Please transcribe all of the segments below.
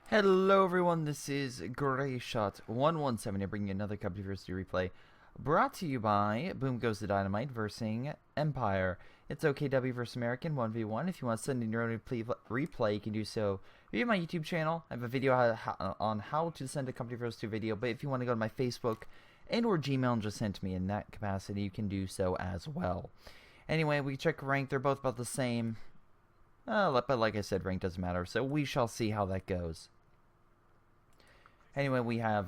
Hello everyone, this is Greyshot 117 to bring you another Cup Diversity replay brought to you by Boom Goes the Dynamite versus Empire. It's OKW versus American 1v1. If you want to send in your own replay, you can do so via my YouTube channel. I have a video on how to send a Company vs. 2 video, but if you want to go to my Facebook and or Gmail and just send to me in that capacity, you can do so as well. Anyway, we check rank. They're both about the same. But like I said, rank doesn't matter, so we shall see how that goes. Anyway, we have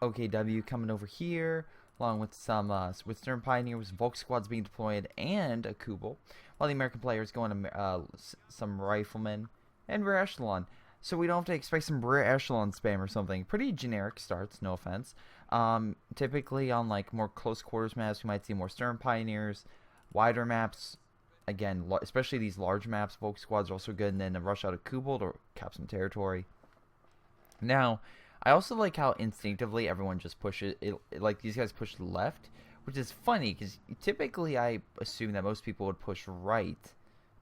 OKW coming over here, along with some with Stern Pioneers, Volk squads being deployed, and a Kubel, while the American players going to some Riflemen and Rear Echelon. So we don't have to expect some Rear Echelon spam or something. Pretty generic starts, no offense. Typically on like more close quarters maps, we might see more Stern Pioneers, wider maps. Again, especially these large maps, Volk squads are also good, and then a rush out of Kubel to cap some territory. Now, I also like how instinctively everyone just pushes it. Like these guys push left, which is funny because typically I assume that most people would push right,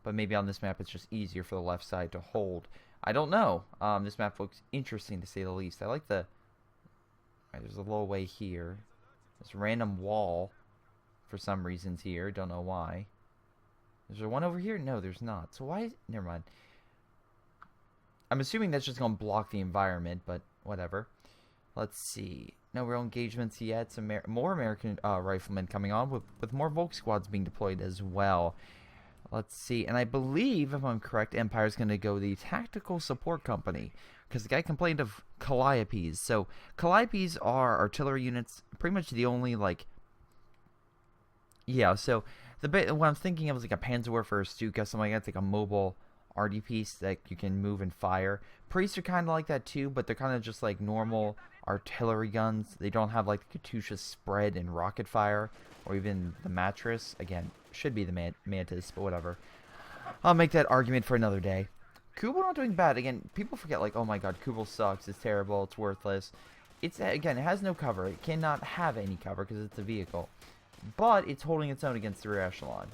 but maybe on this map it's just easier for the left side to hold. I don't know. This map looks interesting to say the least. I like the. Right, there's a little way here. This random wall, for some reasons here. Don't know why. Is there one over here? No, there's not. So why? Never mind. I'm assuming that's just going to block the environment, but whatever. Let's see. No real engagements yet. Some more American riflemen coming on with more Volk squads being deployed as well. Let's see. And I believe, if I'm correct, Empire's going to go the Tactical Support Company, because the guy complained of Calliopes. So Calliopes are artillery units, pretty much the only, like... Yeah, so what I'm thinking of is like a Panzer or a Stuka, something like that. It's like a mobile RD piece that you can move and fire. Priests are kind of like that too, but they're kind of just like normal artillery guns. They don't have like the Katusha spread and rocket fire, or even the mattress. Again, should be the mantis, but whatever. I'll make that argument for another day. Kubel not doing bad. Again, people forget like, oh my god, Kubel sucks. It's terrible. It's worthless. Again, it has no cover. It cannot have any cover because it's a vehicle, but it's holding its own against the rear echelon.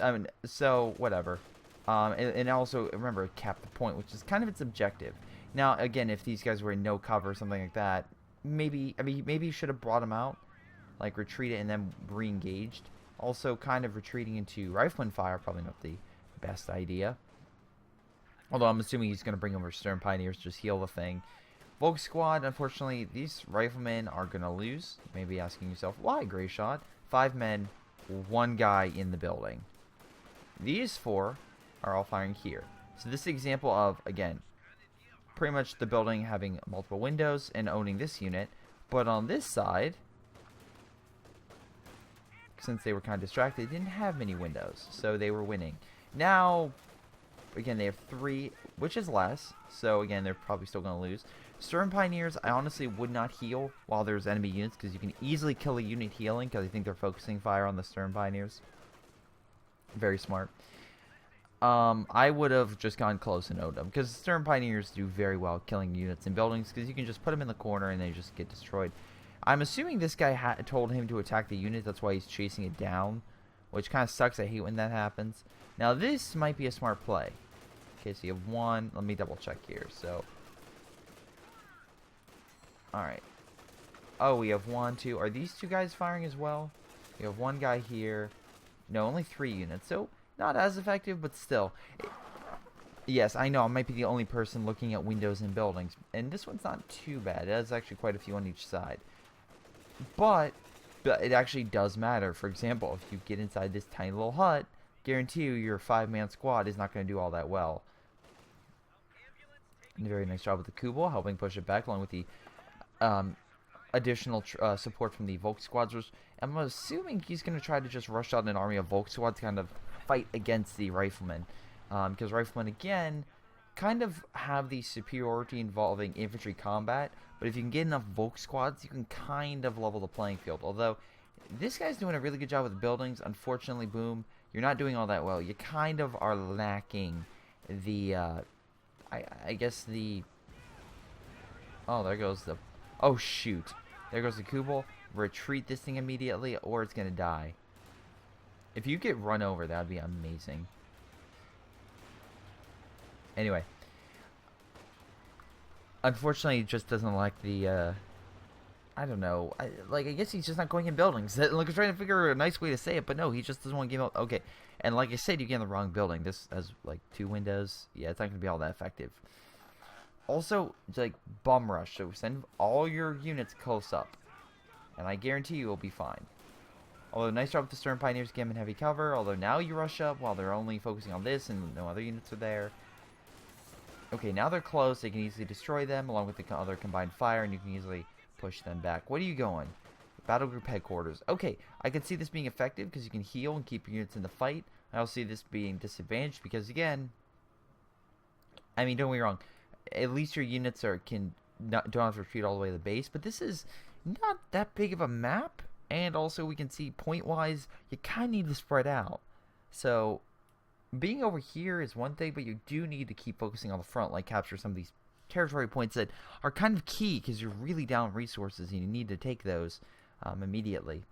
I mean, so whatever. And also remember, cap the point, which is kind of its objective. Now, again, if these guys were in no cover or something like that, maybe you should have brought them out, like retreat it and then re-engaged. Also, kind of retreating into rifleman fire, probably not the best idea. Although I'm assuming he's going to bring over Stern Pioneers, just heal the thing. Volk squad, unfortunately, these riflemen are going to lose. You may be asking yourself, why, Greyshot? 5 men, 1 guy in the building. These 4 are all firing here. So this is an example of, again, pretty much the building having multiple windows and owning this unit. But on this side, since they were kind of distracted, they didn't have many windows. So they were winning. Now, again, they have 3, which is less. So again, they're probably still going to lose. Stern Pioneers, I honestly would not heal while there's enemy units, because you can easily kill a unit healing, because I think they're focusing fire on the Stern Pioneers. Very smart. I would have just gone close and owed them, because Stern Pioneers do very well killing units in buildings, because you can just put them in the corner and they just get destroyed. I'm assuming this guy told him to attack the unit, that's why he's chasing it down, which kind of sucks. I hate when that happens. Now this might be a smart play. Okay, so you have 1. Let me double check here. So, alright. Oh, we have 1, 2. Are these 2 guys firing as well? We have 1 guy here. No, only 3 units. So, not as effective, but still. Yes, I know. I might be the only person looking at windows in buildings. And this one's not too bad. It has actually quite a few on each side. But it actually does matter. For example, if you get inside this tiny little hut, guarantee you your 5-man squad is not going to do all that well. And a very nice job with the Kubel, helping push it back, along with the additional support from the Volk squads. I'm assuming he's going to try to just rush out an army of Volk squads to kind of fight against the riflemen. Because riflemen, again, kind of have the superiority involving infantry combat. But if you can get enough Volk squads, you can kind of level the playing field. Although, this guy's doing a really good job with buildings. Unfortunately, Boom, you're not doing all that well. You kind of are lacking the, I guess the... Oh, there goes the... Oh, shoot. There goes the Kubel. Retreat this thing immediately, or it's going to die. If you get run over, that would be amazing. Anyway, Unfortunately, he just doesn't like the, I don't know. I guess he's just not going in buildings. Like, I'm trying to figure a nice way to say it, but no, he just doesn't want to give up. Okay, and like I said, you get in the wrong building. This has, like, 2 windows. Yeah, it's not going to be all that effective. Also, like, bum rush. So send all your units close up. And I guarantee you will be fine. Although, nice job with the Stern Pioneers getting in heavy cover. Although, now you rush up while they're only focusing on this and no other units are there. Okay, now they're close. They can easily destroy them along with the other combined fire, and you can easily push them back. What are you going? Battle group headquarters. Okay, I can see this being effective because you can heal and keep your units in the fight. I also see this being disadvantaged because, again, I mean, don't get me wrong. At least your units don't have to retreat all the way to the base, but this is not that big of a map. And also, we can see point-wise, you kind of need to spread out. So, being over here is one thing, but you do need to keep focusing on the front, like capture some of these territory points that are kind of key because you're really down resources and you need to take those immediately.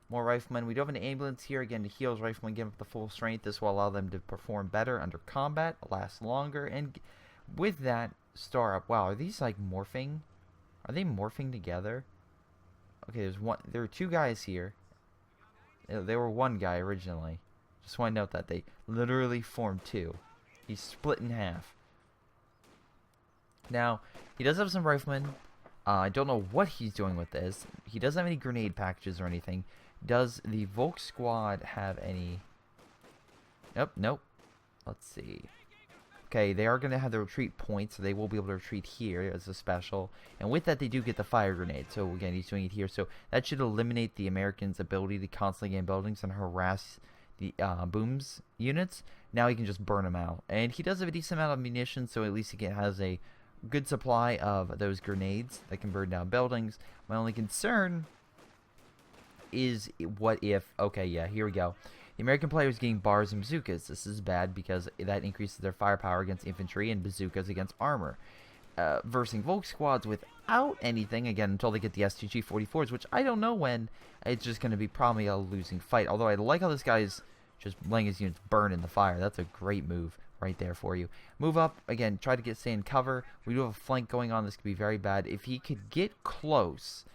More riflemen. We do have an ambulance here again to heal as riflemen give up the full strength. This will allow them to perform better under combat, last longer, and with that, star up. Wow, are these like morphing? Are they morphing together? Okay, there are 2 guys here. They were 1 guy originally. Just want to note that they literally formed 2. He's split in half. Now, he does have some riflemen. I don't know what he's doing with this. He doesn't have any grenade packages or anything. Does the Volk squad have any? Nope. Let's see. Okay, they are going to have the retreat point, so they will be able to retreat here as a special. And with that, they do get the fire grenade. So, again, he's doing it here. So, that should eliminate the Americans' ability to constantly gain buildings and harass the Booms units. Now he can just burn them out. And he does have a decent amount of munitions, so at least he has a good supply of those grenades that can burn down buildings. My only concern is what if... Okay, yeah, here we go. The American players getting bars and bazookas. This is bad because that increases their firepower against infantry and bazookas against armor. Versing Volk squads without anything, again, until they get the STG-44s, which I don't know when. It's just going to be probably a losing fight. Although I like how this guy's just letting his units burn in the fire. That's a great move right there for you. Move up. Again, try to stay in cover. We do have a flank going on. This could be very bad. If he could get close...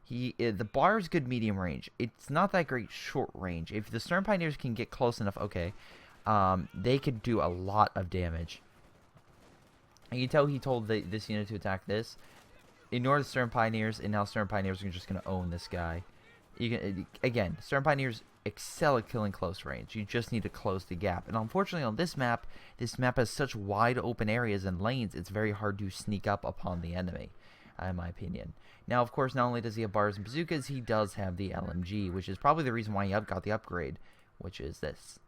the bar is good medium range. It's not that great short range. If the Stern Pioneers can get close enough, okay, they could do a lot of damage. And you can tell he told this unit to attack this. Ignore the Stern Pioneers, and now Stern Pioneers are just going to own this guy. Again, Stern Pioneers excel at killing close range. You just need to close the gap. And unfortunately on this map has such wide open areas and lanes, it's very hard to sneak up upon the enemy, in my opinion. Now, of course, not only does he have bars and bazookas, he does have the LMG, which is probably the reason why he got the upgrade, which is this.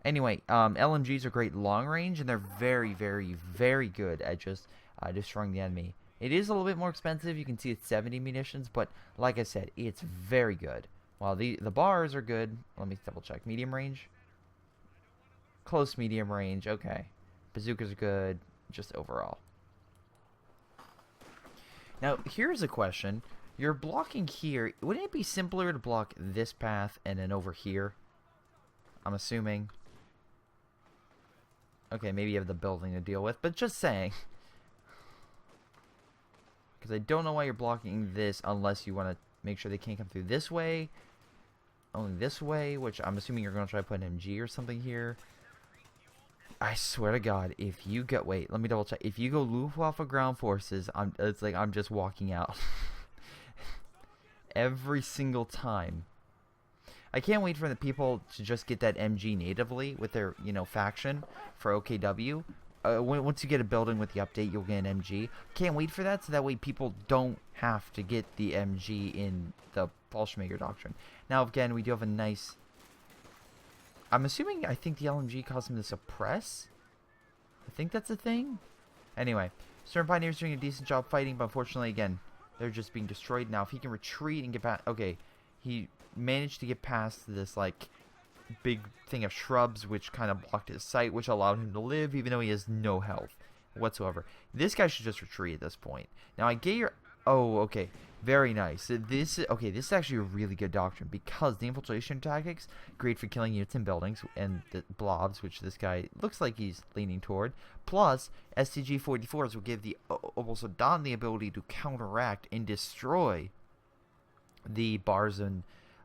Anyway, LMGs are great long range, and they're very, very, very good at just destroying the enemy. It is a little bit more expensive. You can see it's 70 munitions, but like I said, it's very good. While the bars are good, let me double check. Medium range? Close medium range, okay. Bazookas are good, just overall. Now, here's a question. You're blocking here. Wouldn't it be simpler to block this path and then over here? I'm assuming. Okay, maybe you have the building to deal with, but just saying. Because I don't know why you're blocking this unless you want to make sure they can't come through this way. Only this way, which I'm assuming you're going to try to put an MG or something here. I swear to God, if you go... Wait, let me double check. If you go Luftwaffe ground forces, it's like I'm just walking out. Every single time. I can't wait for the people to just get that MG natively with their, faction for OKW. Once you get a building with the update, you'll get an MG. Can't wait for that, so that way people don't have to get the MG in the Fallschirmjäger doctrine. Now, again, we do have a nice... I think the LMG caused him to suppress? I think that's a thing? Anyway, Stern Pioneers doing a decent job fighting, but unfortunately, again, they're just being destroyed. Now, if he can retreat and get past... Okay, he managed to get past this, big thing of shrubs, which kind of blocked his sight, which allowed him to live, even though he has no health whatsoever. This guy should just retreat at this point. Now, I get your... Oh, okay. Very nice. This is actually a really good doctrine because the infiltration tactics great for killing units in buildings and the blobs, which this guy looks like he's leaning toward. Plus, STG-44s will give the Obelsodan the ability to counteract and destroy the bars and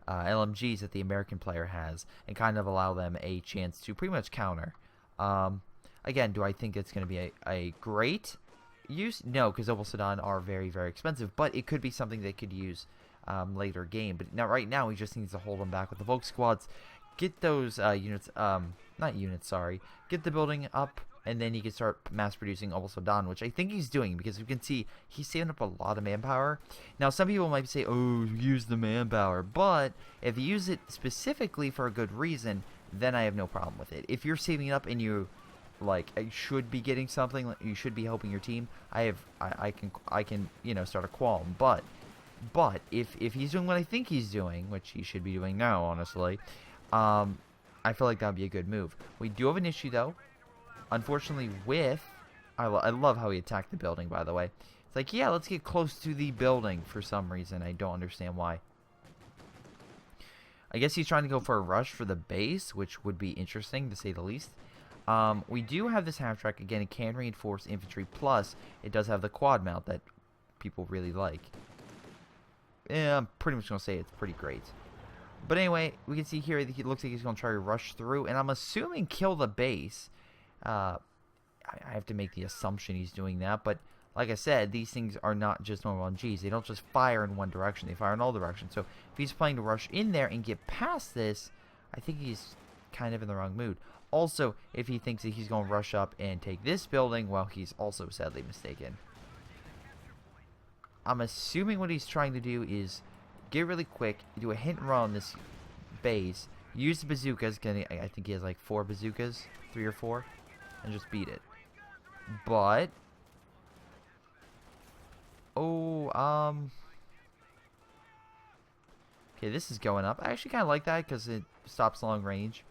LMGs that the American player has, and kind of allow them a chance to pretty much counter. Again, do I think it's going to be a great use? No, because Obelsodan are very, very expensive, but it could be something they could use later game. But now, right now, he just needs to hold them back with the Volk squads, get those units, not units, sorry, get the building up, and then he can start mass producing Obelsodan, which I think he's doing, because you can see he's saving up a lot of manpower. Now, some people might say, oh, use the manpower, but if you use it specifically for a good reason, then I have no problem with it. If you're saving it up and you should be getting something, you should be helping your team, I can start a qualm. But if he's doing what I think he's doing, which he should be doing now, honestly, I feel like that would be a good move. We do have an issue though, unfortunately, with I love how he attacked the building, by the way. It's like, yeah, let's get close to the building for some reason. I don't understand why. I guess he's trying to go for a rush for the base, which would be interesting to say the least. We do have this half track. Again, it can reinforce infantry, plus it does have the quad mount that people really like. Yeah, I'm pretty much going to say it's pretty great. But anyway, we can see here that he looks like he's going to try to rush through, and I'm assuming kill the base. I have to make the assumption he's doing that, but like I said, these things are not just normal LMGs. They don't just fire in one direction. They fire in all directions. So if he's planning to rush in there and get past this, I think he's kind of in the wrong mood. Also, if he thinks that he's going to rush up and take this building, well, he's also sadly mistaken. I'm assuming what he's trying to do is get really quick, do a hit and run on this base, use the bazookas. I think he has like 4 bazookas, 3 or 4, and just beat it. But okay, this is going up. I actually kind of like that because it stops long range.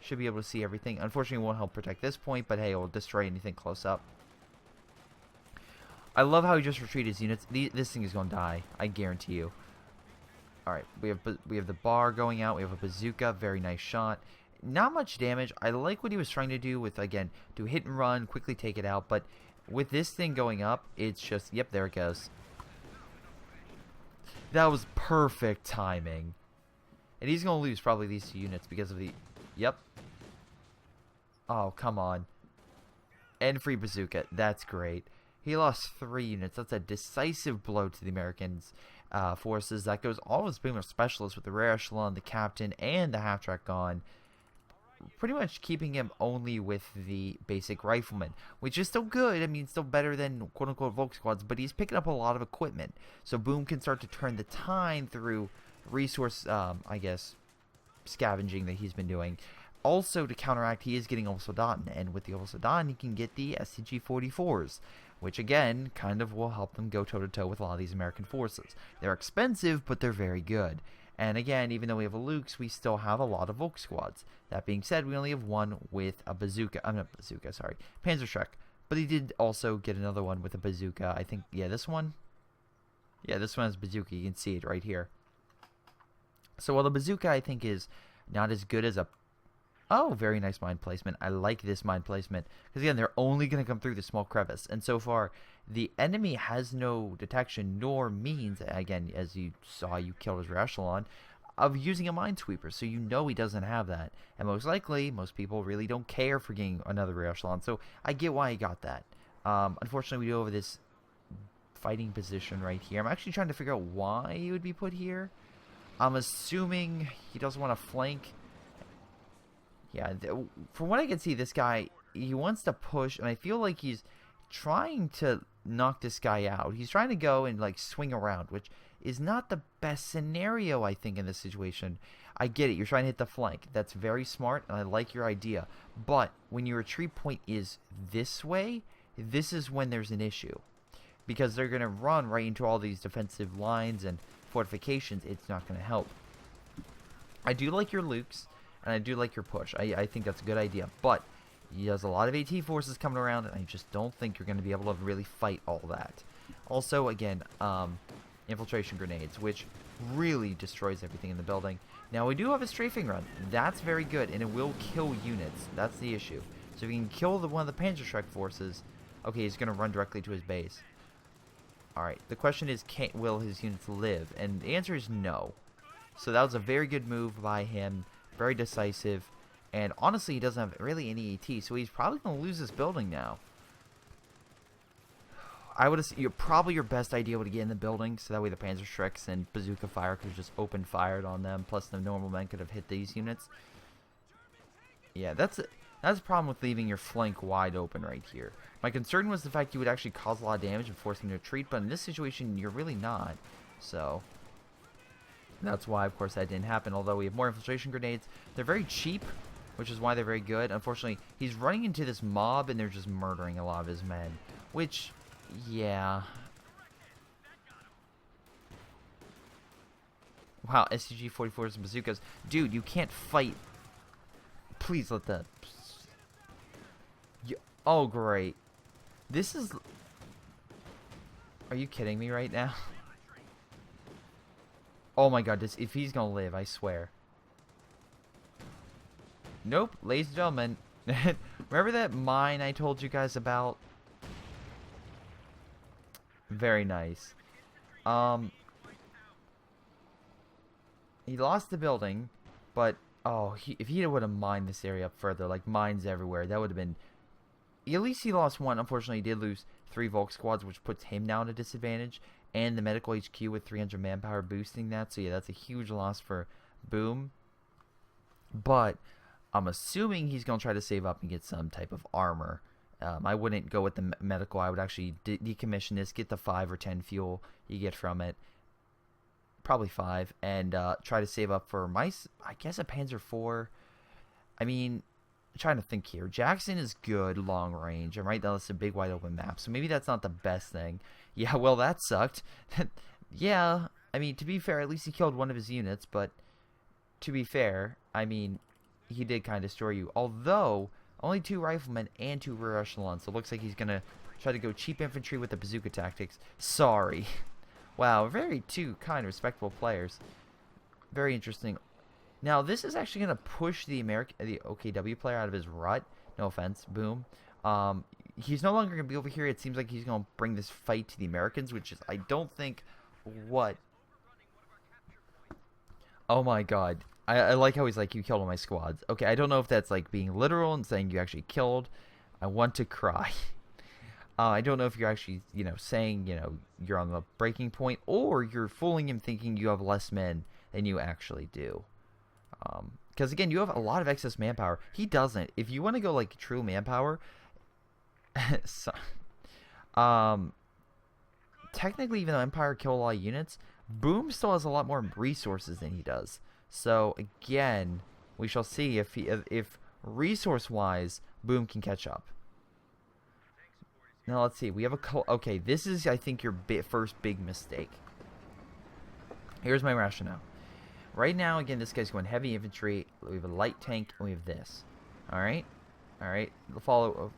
Should be able to see everything. Unfortunately, it won't help protect this point, but hey, it will destroy anything close up. I love how he just retreated his units. This thing is going to die, I guarantee you. Alright, we have the bar going out. We have a bazooka. Very nice shot. Not much damage. I like what he was trying to do with, again, do hit and run, quickly take it out. But with this thing going up, it's just, yep, there it goes. That was perfect timing. And he's going to lose probably these 2 units because of the... Yep. Oh, come on. And free bazooka. That's great. He lost 3 units. That's a decisive blow to the Americans' forces. That goes all of his pretty much specialists with the rear echelon, the captain, and the half-track gone. Pretty much keeping him only with the basic rifleman, which is still good. I mean, still better than quote-unquote Volk squads, but he's picking up a lot of equipment. So Boom can start to turn the tide through resource, I guess, scavenging that he's been doing. Also, to counteract, he is getting Obelsodan, and with the Obelsodan, he can get the STG-44s, which again, kind of will help them go toe-to-toe with a lot of these American forces. They're expensive, but they're very good. And again, even though we have a Luke's, we still have a lot of Volk squads. That being said, we only have one with a bazooka. I'm not bazooka, sorry. Panzer. But he did also get another one with a bazooka. I think, yeah, this one? Yeah, this one has bazooka. You can see it right here. So while the bazooka, I think, is not as good as a... Oh, very nice mine placement. I like this mine placement. Because again, they're only going to come through the small crevice. And so far, the enemy has no detection nor means, again, as you saw, you killed his rear echelon, of using a minesweeper. So you know he doesn't have that. And most likely, most people really don't care for getting another rear echelon. So I get why he got that. Unfortunately, we do have this fighting position right here. I'm actually trying to figure out why he would be put here. I'm assuming he doesn't want to flank. Yeah, from what I can see, this guy, he wants to push, and I feel like he's trying to knock this guy out. He's trying to go and, like, swing around, which is not the best scenario, I think, in this situation. I get it. You're trying to hit the flank. That's very smart, and I like your idea. But when your retreat point is this way, this is when there's an issue. Because they're going to run right into all these defensive lines and fortifications. It's not going to help. I do like your Lukes. And I do like your push. I think that's a good idea. But he has a lot of AT forces coming around, and I just don't think you're going to be able to really fight all that. Also, again, infiltration grenades, which really destroys everything in the building. Now, we do have a strafing run. That's very good, and it will kill units. That's the issue. So if you can kill one of the Panther forces, okay, he's going to run directly to his base. Alright, the question is, will his units live? And the answer is no. So that was a very good move by him. Very decisive. And honestly, he doesn't have really any AT, so he's probably going to lose this building now. I would have probably your best idea would get in the building, so that way the Panzer Shreks and Bazooka Fire could have just open fired on them, plus the normal men could have hit these units. Yeah, that's a problem with leaving your flank wide open right here. My concern was the fact you would actually cause a lot of damage and force them to retreat, but in this situation, you're really not. So that's why, of course, that didn't happen, although we have more infiltration grenades. They're very cheap, which is why they're very good. Unfortunately, he's running into this mob, and they're just murdering a lot of his men, which... yeah. Wow, SCG-44s and bazookas. Dude, you can't fight. Please let that... oh, great. This is... are you kidding me right now? Oh my god, if he's gonna live, I swear. Nope, ladies and gentlemen. Remember that mine I told you guys about? Very nice. He lost the building, but oh, if he would have mined this area up further, like mines everywhere, that would have been. At least he lost one. Unfortunately, he did lose 3 Volk squads, which puts him down at a disadvantage, and the medical HQ with 300 manpower boosting that. So yeah, that's a huge loss for Boom. But I'm assuming he's gonna try to save up and get some type of armor. I wouldn't go with the medical. I would actually decommission this, get the 5 or 10 fuel you get from it. Probably 5. And try to save up for I guess a Panzer IV. I mean, I'm trying to think here. Jackson is good long range. And right now it's a big wide open map. So maybe that's not the best thing. Yeah, well, that sucked. Yeah, I mean, to be fair, at least he killed one of his units. But to be fair, I mean, he did kind of destroy you. Although... only 2 riflemen and 2 rear echelons. So it looks like he's going to try to go cheap infantry with the bazooka tactics. Sorry. Wow, very 2 kind of respectable players. Very interesting. Now, this is actually going to push the OKW player out of his rut. No offense, Boom. He's no longer going to be over here. It seems like he's going to bring this fight to the Americans, which is, I don't think, what... oh my god. I like how he's like, you killed all my squads. Okay, I don't know if that's like being literal and saying you actually killed. I want to cry. I don't know if you're actually, saying, you're on the breaking point, or you're fooling him thinking you have less men than you actually do. Because again, you have a lot of excess manpower. He doesn't. If you want to go like true manpower, so, technically, even though Empire killed a lot of units, Boom still has a lot more resources than he does. So again, we shall see if resource-wise, Boom can catch up. Now let's see. We have okay. This is, I think, your first big mistake. Here's my rationale. Right now, again, this guy's going heavy infantry. We have a light tank, and we have this. All right,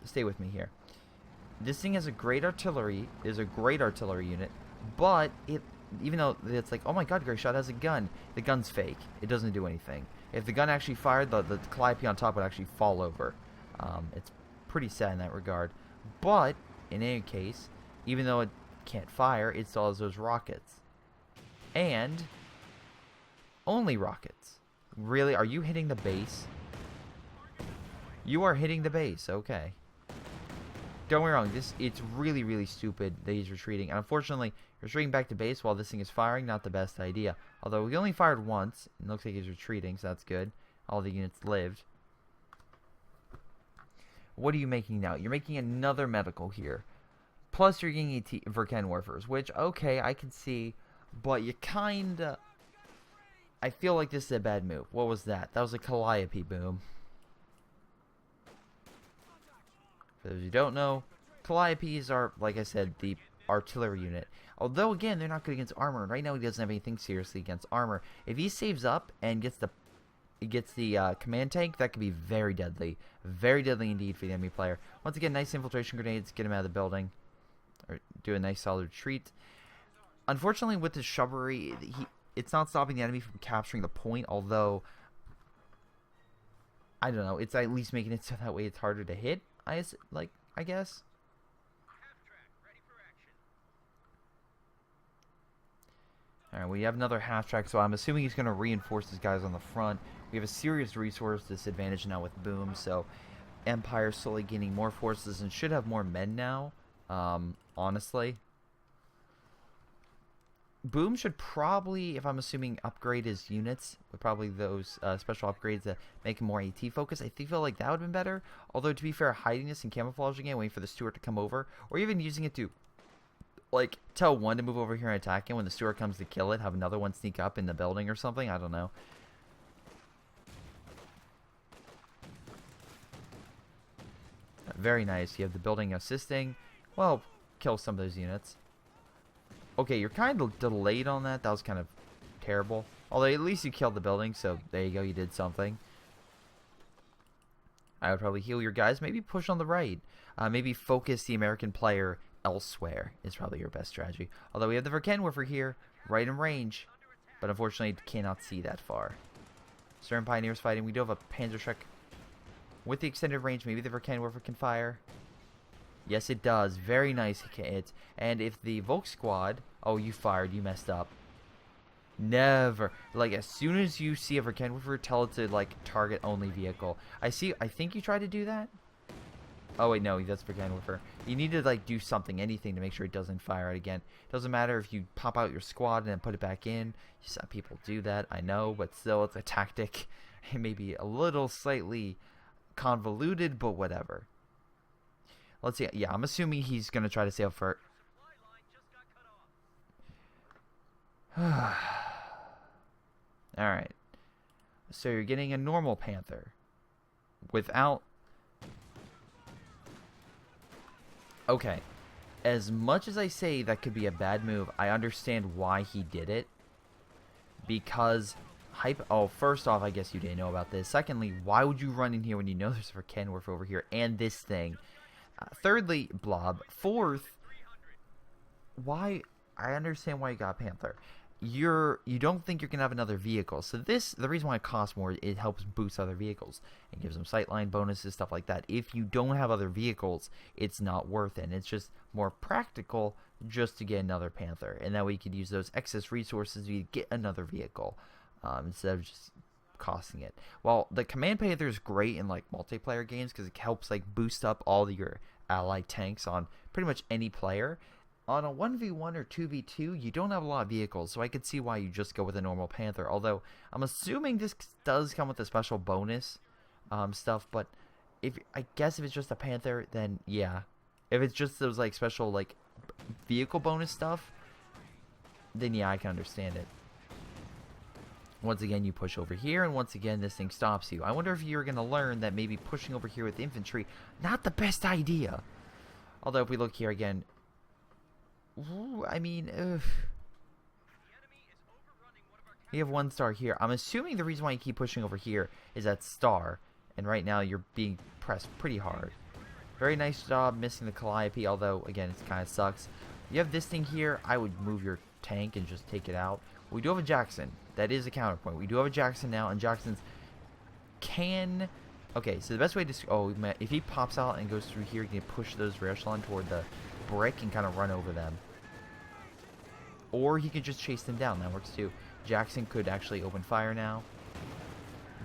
stay with me here. This thing has a great artillery. Is a great artillery unit, but even though it's like, oh my god, Greyshot has a gun, the gun's fake. It doesn't do anything. If the gun actually fired, the Calliope on top would actually fall over. It's pretty sad in that regard. But, in any case, even though it can't fire, it still has those rockets. And, only rockets. Really? Are you hitting the base? You are hitting the base, okay. Don't get me wrong, it's really, really stupid that he's retreating. And unfortunately, retreating back to base while this thing is firing, not the best idea. Although we only fired once, and it looks like he's retreating, so that's good. All the units lived. What are you making now? You're making another medical here. Plus you're getting Verken Warfers, which, okay, I can see, but you kinda... I feel like this is a bad move. What was that? That was a Calliope Boom. For those who don't know, Calliopes are, like I said, the artillery unit. Although, again, they're not good against armor. Right now, he doesn't have anything seriously against armor. If he saves up and gets the command tank, that could be very deadly. Very deadly indeed for the enemy player. Once again, nice infiltration grenades. Get him out of the building. Or do a nice solid retreat. Unfortunately, with his shrubbery, it's not stopping the enemy from capturing the point, although, I don't know, it's at least making it so that way it's harder to hit, I guess. Alright, we have another half track, so I'm assuming he's going to reinforce his guys on the front. We have a serious resource disadvantage now with Boom, so Empire slowly gaining more forces and should have more men now, honestly. Boom should probably, if I'm assuming, upgrade his units with probably those special upgrades that make him more AT focused. I feel like that would have been better. Although, to be fair, hiding this and camouflaging it, waiting for the Steward to come over, or even using it to, like, tell one to move over here and attack him when the Steward comes to kill it, have another one sneak up in the building or something. I don't know. Very nice. You have the building assisting. Well, kill some of those units. Okay, you're kind of delayed on that. That was kind of terrible. Although, at least you killed the building, so there you go. You did something. I would probably heal your guys. Maybe push on the right. Maybe focus the American player elsewhere is probably your best strategy. Although, we have the Verkenwerfer here, right in range. But unfortunately, cannot see that far. Stern Pioneers fighting. We do have a Panzer with the extended range. Maybe the Verkenwerfer can fire. Yes, it does. Very nice hit. And if the Volk squad... Oh, you fired. You messed up. Never. Like, as soon as you see a Verkenwerfer, tell it to, like, target only vehicle. I think you tried to do that. Oh, wait, no. That's Verkenwerfer. You need to, like, do something, anything to make sure it doesn't fire out again. Doesn't matter if you pop out your squad and then put it back in. Some people do that, I know. But still, it's a tactic. It may be a little slightly convoluted, but whatever. Let's see. Yeah, I'm assuming he's going to try to sail for... Alright. So you're getting a normal Panther. Without... Okay. As much as I say that could be a bad move, I understand why he did it. Because... Oh, first off, I guess you didn't know about this. Secondly, why would you run in here when you know there's a Verkenwerfer over here and this thing? Thirdly, Blob. Fourth, why? I understand why you got Panther. You don't think you're gonna have another vehicle. So the reason why it costs more, it helps boost other vehicles. It gives them sightline bonuses, stuff like that. If you don't have other vehicles, it's not worth it. And it's just more practical just to get another Panther, and that way you could use those excess resources to get another vehicle instead of just costing it. Well, the Command Panther is great in like multiplayer games because it helps like boost up all your allied tanks on pretty much any player. On a 1v1 or 2v2, you don't have a lot of vehicles, so I could see why you just go with a normal Panther. Although, I'm assuming this does come with a special bonus stuff, but I guess if it's just a Panther, then yeah. If it's just those like special like vehicle bonus stuff, then yeah, I can understand it. Once again, you push over here, and once again, this thing stops you. I wonder if you're going to learn that maybe pushing over here with infantry, not the best idea. Although, if we look here again, I mean, we have 1 star here. I'm assuming the reason why you keep pushing over here is that star, and right now you're being pressed pretty hard. Very nice job missing the Calliope, although, again, it kind of sucks. You have this thing here. I would move your tank and just take it out. We do have a Jackson. That is a counterpoint. We do have a Jackson now, and Jacksons can... Okay, so the best way to... Oh, if he pops out and goes through here, you can push those rear echelon toward the brick and kind of run over them. Or he could just chase them down. That works too. Jackson could actually open fire now.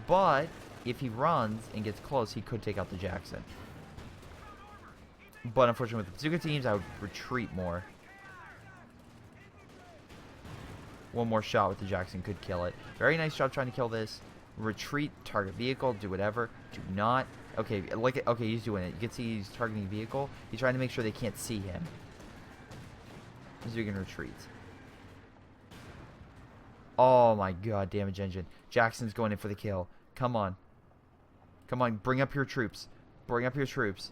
But if he runs and gets close, he could take out the Jackson. But unfortunately, with the bazooka teams, I would retreat more. One more shot with the Jackson could kill it. Very nice job trying to kill this. Retreat, target vehicle, do whatever. Do not. Okay, okay, he's doing it. You can see he's targeting vehicle. He's trying to make sure they can't see him. So you can retreat. Oh my god, damage engine. Jackson's going in for the kill. Come on. Come on, bring up your troops. Bring up your troops.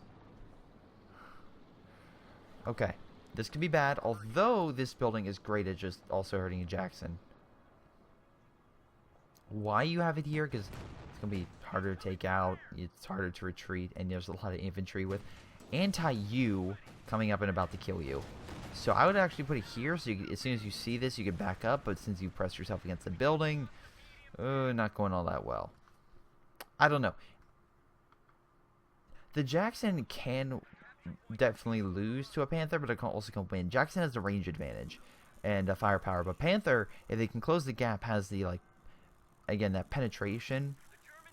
Okay. This could be bad, although this building is great at just also hurting a Jackson. Why you have it here? Because it's going to be harder to take out. It's harder to retreat. And there's a lot of infantry with anti-U coming up and about to kill you. So I would actually put it here, so as soon as you see this, you can back up. But since you pressed yourself against the building, not going all that well. I don't know. The Jackson can definitely lose to a Panther, but it also can win. Jackson has the range advantage and firepower, but Panther, if they can close the gap, has the, like, again, that penetration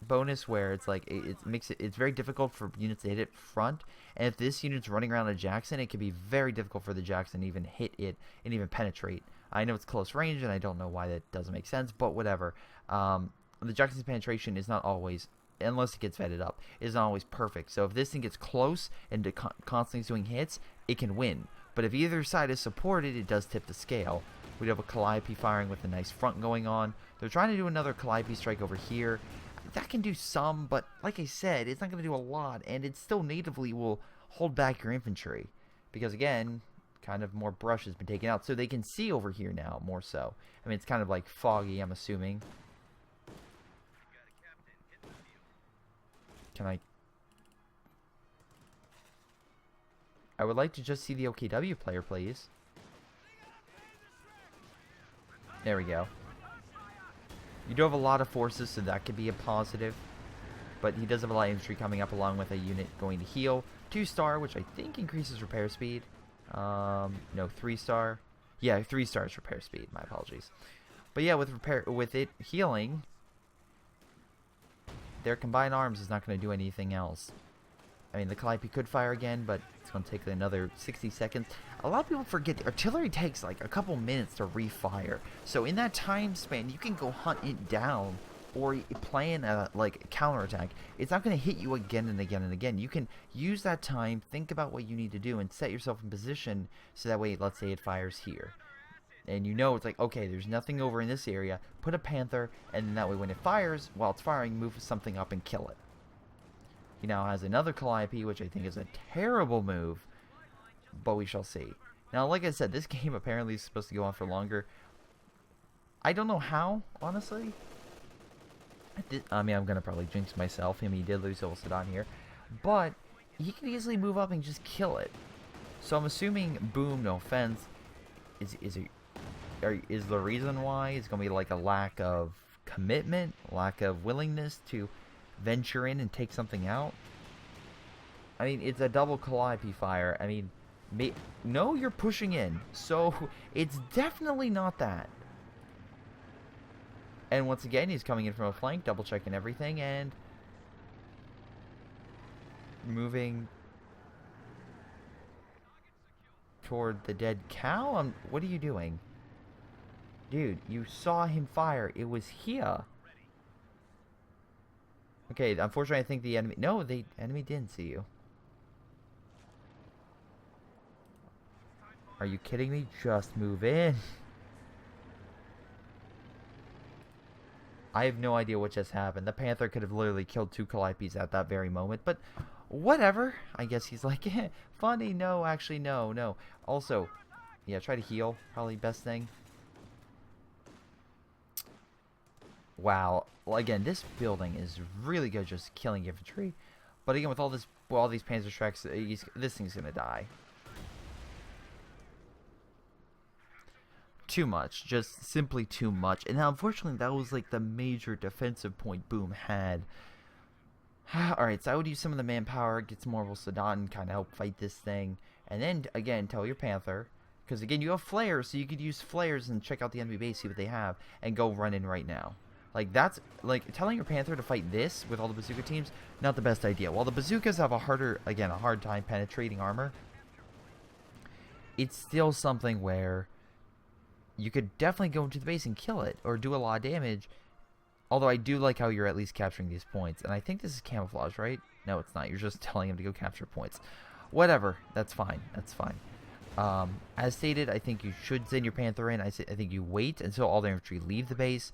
bonus where it's like it's very difficult for units to hit it front, and if this unit's running around a Jackson, it can be very difficult for the Jackson to even hit it and even penetrate. I know it's close range, and I don't know why that doesn't make sense, but whatever. The Jackson's penetration is not always, unless it gets vetted up, is not always perfect. So if this thing gets close and constantly doing hits, it can win. But if either side is supported, it does tip the scale. We have a Calliope firing with a nice front going on. They're trying to do another Calliope strike over here. That can do some, but like I said, it's not going to do a lot, and it still natively will hold back your infantry. Because again, kind of more brush has been taken out, so they can see over here now, more so. I mean, it's kind of like foggy, I'm assuming. Can I would like to just see the OKW player, please. There we go. You do have a lot of forces, so that could be a positive. But he does have a lot of infantry coming up along with a unit going to heal. 2-star, which I think increases repair speed. No, 3-star. Yeah, 3 stars repair speed. My apologies. But yeah, with it healing, their combined arms is not going to do anything else. I mean, the Calliope could fire again, but it's going to take another 60 seconds. A lot of people forget the artillery takes like a couple minutes to refire. So in that time span, you can go hunt it down or plan a counterattack. It's not going to hit you again and again and again. You can use that time, think about what you need to do, and set yourself in position so that way, let's say it fires here. And you know it's like, okay, there's nothing over in this area. Put a Panther, and then that way when it fires, while it's firing, move something up and kill it. He now has another Calliope, which I think is a terrible move, but we shall see. Now, like I said, this game apparently is supposed to go on for longer. I don't know how, honestly. I mean, I'm going to probably jinx myself. I mean, he did lose Saddam here. But he can easily move up and just kill it. So I'm assuming, boom, no offense, is the reason why it's going to be like a lack of commitment, lack of willingness to venture in and take something out. I mean, it's a double Calliope fire. I mean, no, you're pushing in, so it's definitely not that. And once again, he's coming in from a flank, double checking everything, and moving toward the dead cow. What are you doing? Dude, you saw him fire. It was here. Okay, unfortunately, I think the enemy... No, the enemy didn't see you. Are you kidding me? Just move in. I have no idea what just happened. The Panther could have literally killed 2 Calliopes at that very moment, but whatever. I guess he's like, funny. No, actually, no. Also, yeah, try to heal. Probably best thing. Wow. Well, again, this building is really good just killing infantry. But again, with all these Panzer Strikes, this thing's going to die. Too much. Just simply too much. And now, unfortunately, that was like the major defensive point Boom had. Alright, so I would use some of the manpower, get some more Sadat and kind of help fight this thing. And then, again, tell your Panther. Because, again, you have flares, so you could use flares and check out the enemy base, see what they have, and go run in right now. Like, that's, like, telling your Panther to fight this with all the bazooka teams, not the best idea. While the bazookas have a hard time penetrating armor, it's still something where you could definitely go into the base and kill it, or do a lot of damage. Although I do like how you're at least capturing these points. And I think this is camouflage, right? No, it's not. You're just telling him to go capture points. Whatever. That's fine. That's fine. As stated, I think you should send your Panther in. I think you wait until all the infantry leave the base.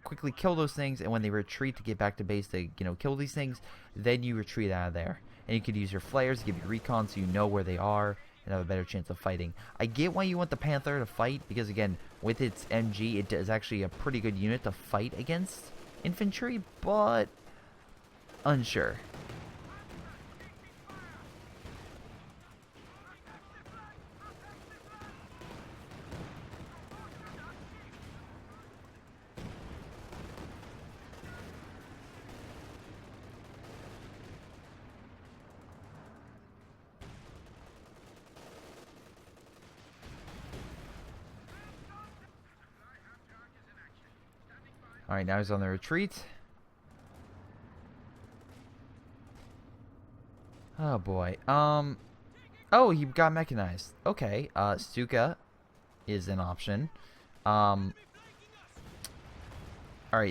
Quickly kill those things. And when they retreat to get back to base to, kill these things, then you retreat out of there. And you could use your flares to give you recon so you know where they are and have a better chance of fighting. I get why you want the Panther to fight, because again, with its MG, it is actually a pretty good unit to fight against infantry, but unsure. Alright, now he's on the retreat. Oh boy. Oh, he got mechanized. Okay. Stuka is an option. Alright,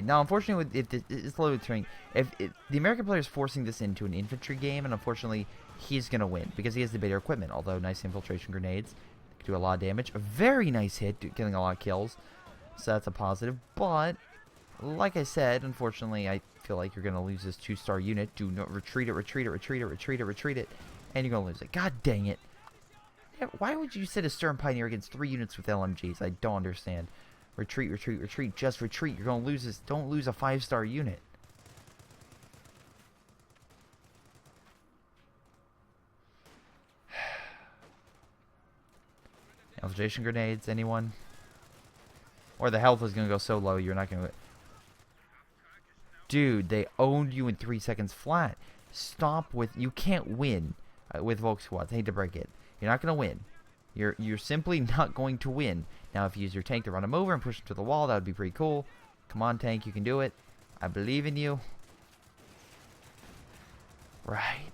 now unfortunately, if it's loaded terrain, if the American player is forcing this into an infantry game, and unfortunately, he's gonna win because he has the better equipment. Although nice infiltration grenades do a lot of damage. A very nice hit, killing a lot of kills. So that's a positive. But like I said, unfortunately, I feel like you're gonna lose this 2-star unit. Do not retreat it, retreat it, retreat it, retreat it, retreat it, and you're gonna lose it. God dang it! Yeah, why would you set a Stern Pioneer against 3 units with LMGs? I don't understand. Retreat, retreat, retreat. Just retreat. You're gonna lose this. Don't lose a 5-star unit. Infiltration grenades, anyone? Or the health is gonna go so low, you're not gonna... Dude, they owned you in 3 seconds flat. Stop with... You can't win with Volk squads. I hate to break it. You're not gonna win. You're simply not going to win. Now, if you use your tank to run him over and push him to the wall, that would be pretty cool. Come on, tank, you can do it. I believe in you. Right.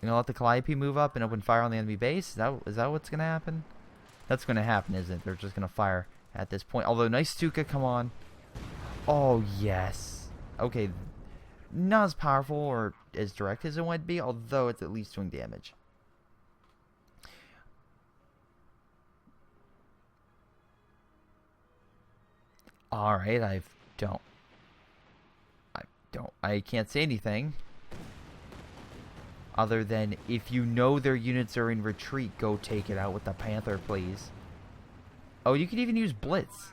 You're gonna let the Calliope move up and open fire on the enemy base? Is that what's gonna happen? That's gonna happen, isn't it? They're just gonna fire at this point. Although, nice Stuka, come on. Oh, yes. Okay. Not as powerful or as direct as it would be, although it's at least doing damage. Alright, I can't say anything. Other than, if you know their units are in retreat, go take it out with the Panther, please. Oh, you could even use Blitz.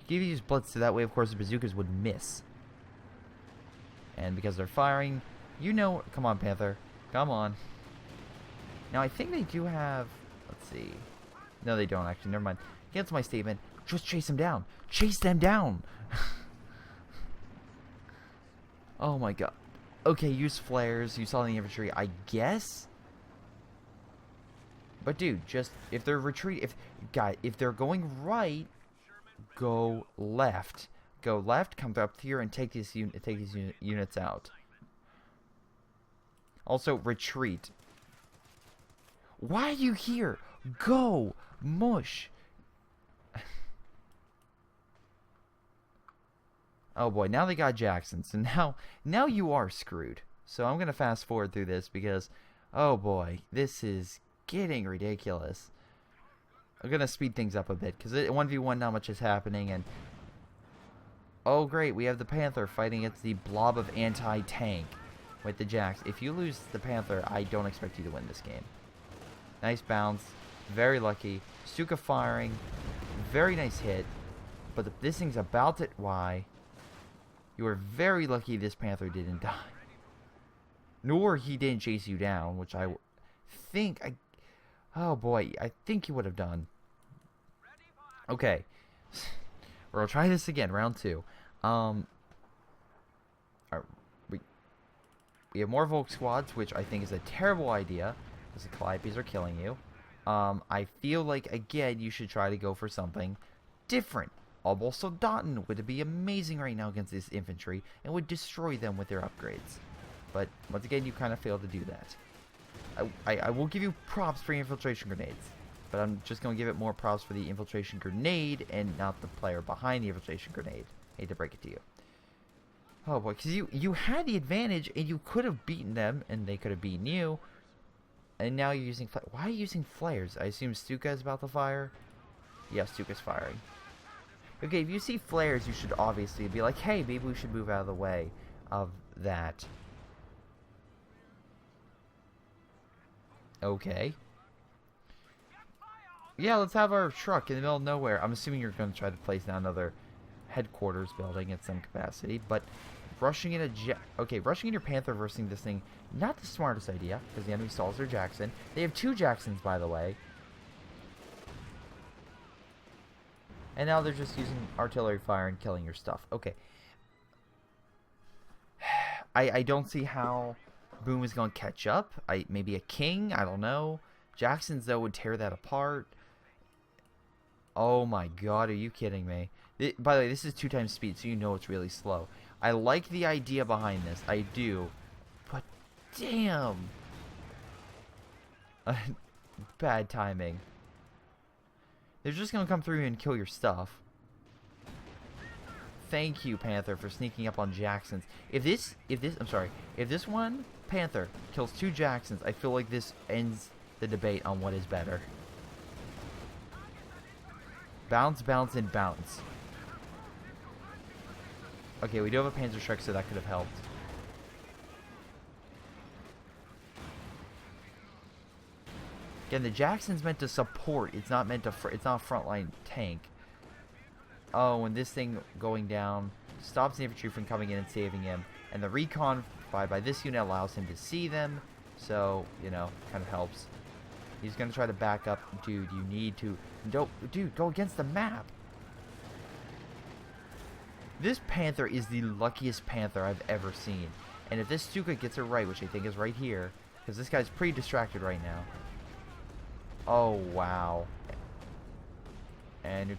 You could even use Blitz, so that way, of course, the bazookas would miss. And because they're firing, you know... Come on, Panther. Come on. Now, I think they do have... Let's see. No, they don't, actually. Never mind. Cancel my statement. Just chase them down. Chase them down! Oh, my God. Okay, use flares. You saw the infantry, I guess? But, dude, just... If they're if they're going right, go left. Go left, come up here, and take these units out. Also, retreat. Why are you here? Go! Mush! Oh boy, now they got Jackson. So now you are screwed. So I'm going to fast forward through this because, oh boy, this is getting ridiculous. I'm going to speed things up a bit because 1v1 not much is happening, and oh great, we have the Panther fighting against the blob of anti-tank with the Jacks. If you lose the Panther, I don't expect you to win this game. Nice bounce, very lucky. Stuka firing, very nice hit, but this thing's about to... Why? You are very lucky this Panther didn't die. Nor he didn't chase you down, which I think... Oh boy, I think he would have done. Okay. We're going to try this again, round 2. We have more Volk squads, which I think is a terrible idea, because the Calliopes are killing you. I feel like, again, you should try to go for something different. Also, Soldaten would be amazing right now against this infantry, and would destroy them with their upgrades. But, once again, you kind of failed to do that. I will give you props for infiltration grenades, but I'm just going to give it more props for the infiltration grenade, and not the player behind the infiltration grenade. Hate to break it to you. Oh boy, because you had the advantage, and you could have beaten them, and they could have beaten you. And now you're using... Why are you using flares? I assume Stuka is about to fire? Yeah, Stuka's firing. Okay, if you see flares, you should obviously be like, hey, maybe we should move out of the way of that. Okay. Yeah, let's have our truck in the middle of nowhere. I'm assuming you're going to try to place down another headquarters building at some capacity, but rushing in rushing in your Panther versus this thing, not the smartest idea, because the enemy stalls their Jackson. They have 2 Jacksons, by the way. And now they're just using artillery fire and killing your stuff. Okay. I don't see how Boom is going to catch up. Maybe a king? I don't know. Jacksons, though, would tear that apart. Oh my god, are you kidding me? By the way, this is 2 times speed, so you know it's really slow. I like the idea behind this. I do. But damn. Bad timing. They're just gonna come through and kill your stuff. Thank you, Panther, for sneaking up on Jacksons. If this one Panther kills 2 Jacksons, I feel like this ends the debate on what is better. Bounce, bounce, and bounce. Okay, we do have a Panzer Strike, so that could have helped. Again, the Jackson's meant to support. It's not meant to. It's not a frontline tank. Oh, and this thing going down stops the infantry from coming in and saving him. And the recon by this unit allows him to see them. So, you know, kind of helps. He's going to try to back up. Dude, you need to... Dude, go against the map. This Panther is the luckiest Panther I've ever seen. And if this Stuka gets it right, which I think is right here, because this guy's pretty distracted right now. Oh, wow. And you're...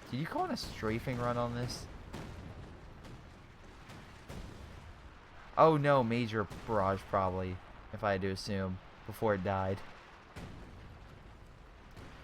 Did you call it a strafing run on this? Oh no, major barrage probably, if I had to assume, before it died.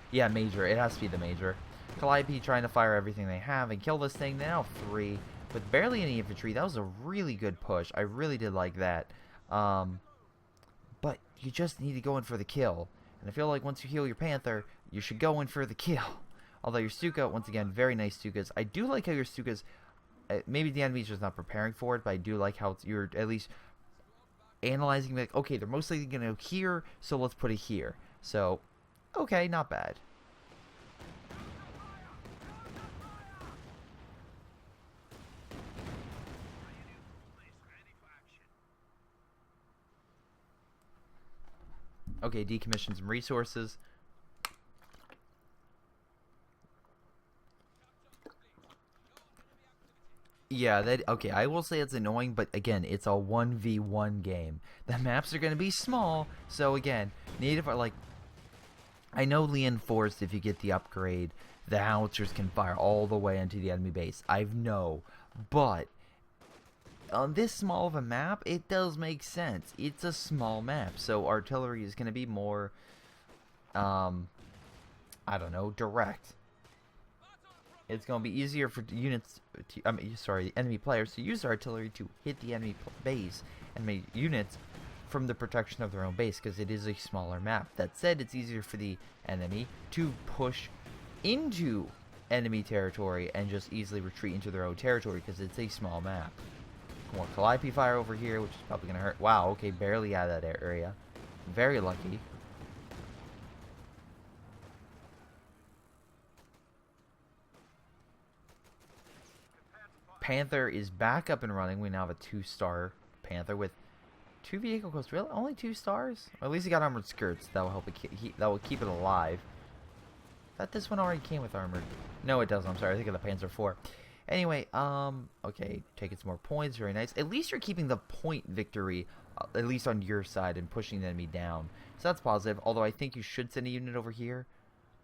Yeah, major. It has to be the major. Calliope trying to fire everything they have and kill this thing. Now 3, with barely any infantry. That was a really good push. I really did like that. But you just need to go in for the kill. And I feel like once you heal your Panther, you should go in for the kill. Although your Stuka, once again, very nice Stukas. I do like how your Stukas, maybe the enemy's just not preparing for it, but I do like how you're at least analyzing, like, okay, they're most likely going to go here, so let's put it here. So, okay, not bad. Okay, decommission some resources. Yeah, okay, I will say it's annoying, but again, it's a 1v1 game. The maps are going to be small, so again, native are like... I know Leon Forest, if you get the upgrade, the howitzers can fire all the way into the enemy base. I know, but on this small of a map, it does make sense. It's a small map, so artillery is going to be more, I don't know, direct. It's going to be easier for units, enemy players to use their artillery to hit the enemy base and make units from the protection of their own base, because it is a smaller map. That said, it's easier for the enemy to push into enemy territory and just easily retreat into their own territory because it's a small map. More Calliope fire over here, which is probably going to hurt. Wow, okay, barely out of that area. Very lucky. Panther is back up and running. We now have a 2-star Panther with 2 vehicle costs. Really? Only 2 stars? Or at least he got armored skirts. That will help it. That will keep it alive. I thought this one already came with armored. No, it doesn't. I'm sorry. I think of the Panzer IV. Anyway, okay, taking some more points. Very nice. At least you're keeping the point victory, at least on your side, and pushing the enemy down. So that's positive. Although I think you should send a unit over here.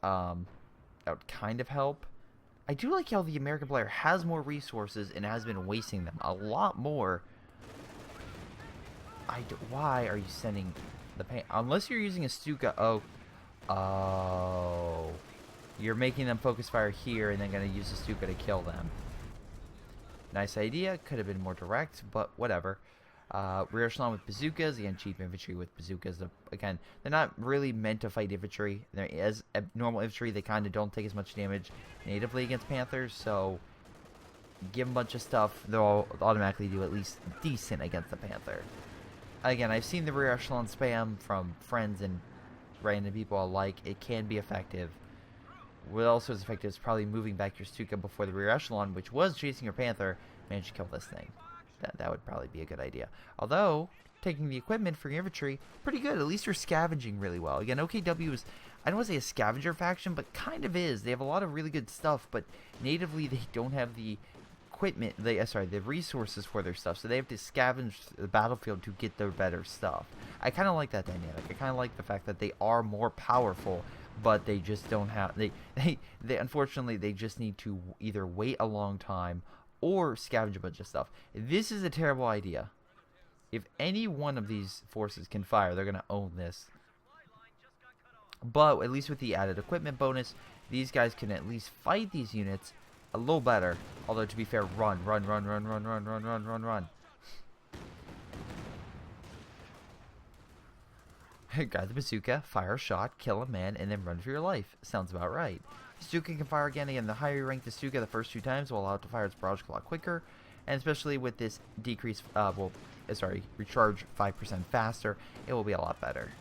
That would kind of help. I do like how the American player has more resources and has been wasting them a lot more. Why are you sending the paint? Unless you're using a Stuka. Oh. You're making them focus fire here and then going to use the Stuka to kill them. Nice idea. Could have been more direct, but whatever. Rear echelon with bazookas. Again, cheap infantry with bazookas. Again, they're not really meant to fight infantry. As normal infantry, they kind of don't take as much damage natively against Panthers, so give them a bunch of stuff. They'll automatically do at least decent against the Panther. Again, I've seen the rear echelon spam from friends and random people alike. It can be effective. What also is effective is probably moving back your Stuka before the rear echelon, which was chasing your Panther, managed to kill this thing. That would probably be a good idea. Although, taking the equipment for your infantry, pretty good. At least you're scavenging really well. Again, OKW is, I don't want to say a scavenger faction, but kind of is. They have a lot of really good stuff, but natively they don't have the equipment, the resources for their stuff, so they have to scavenge the battlefield to get their better stuff. I kind of like that dynamic. I kind of like the fact that they are more powerful but they just don't have they unfortunately they just need to either wait a long time or scavenge a bunch of stuff. This is a terrible idea. If any one of these forces can fire, they're gonna own this. But at least with the added equipment bonus, these guys can at least fight these units a little better. Although to be fair, run. Grab the bazooka, fire a shot, kill a man, and then run for your life. Sounds about right. Bazooka can fire again, and the higher you rank the bazooka the first 2 times will allow it to fire its barrage a lot quicker. And especially with this decrease, recharge 5% faster, it will be a lot better.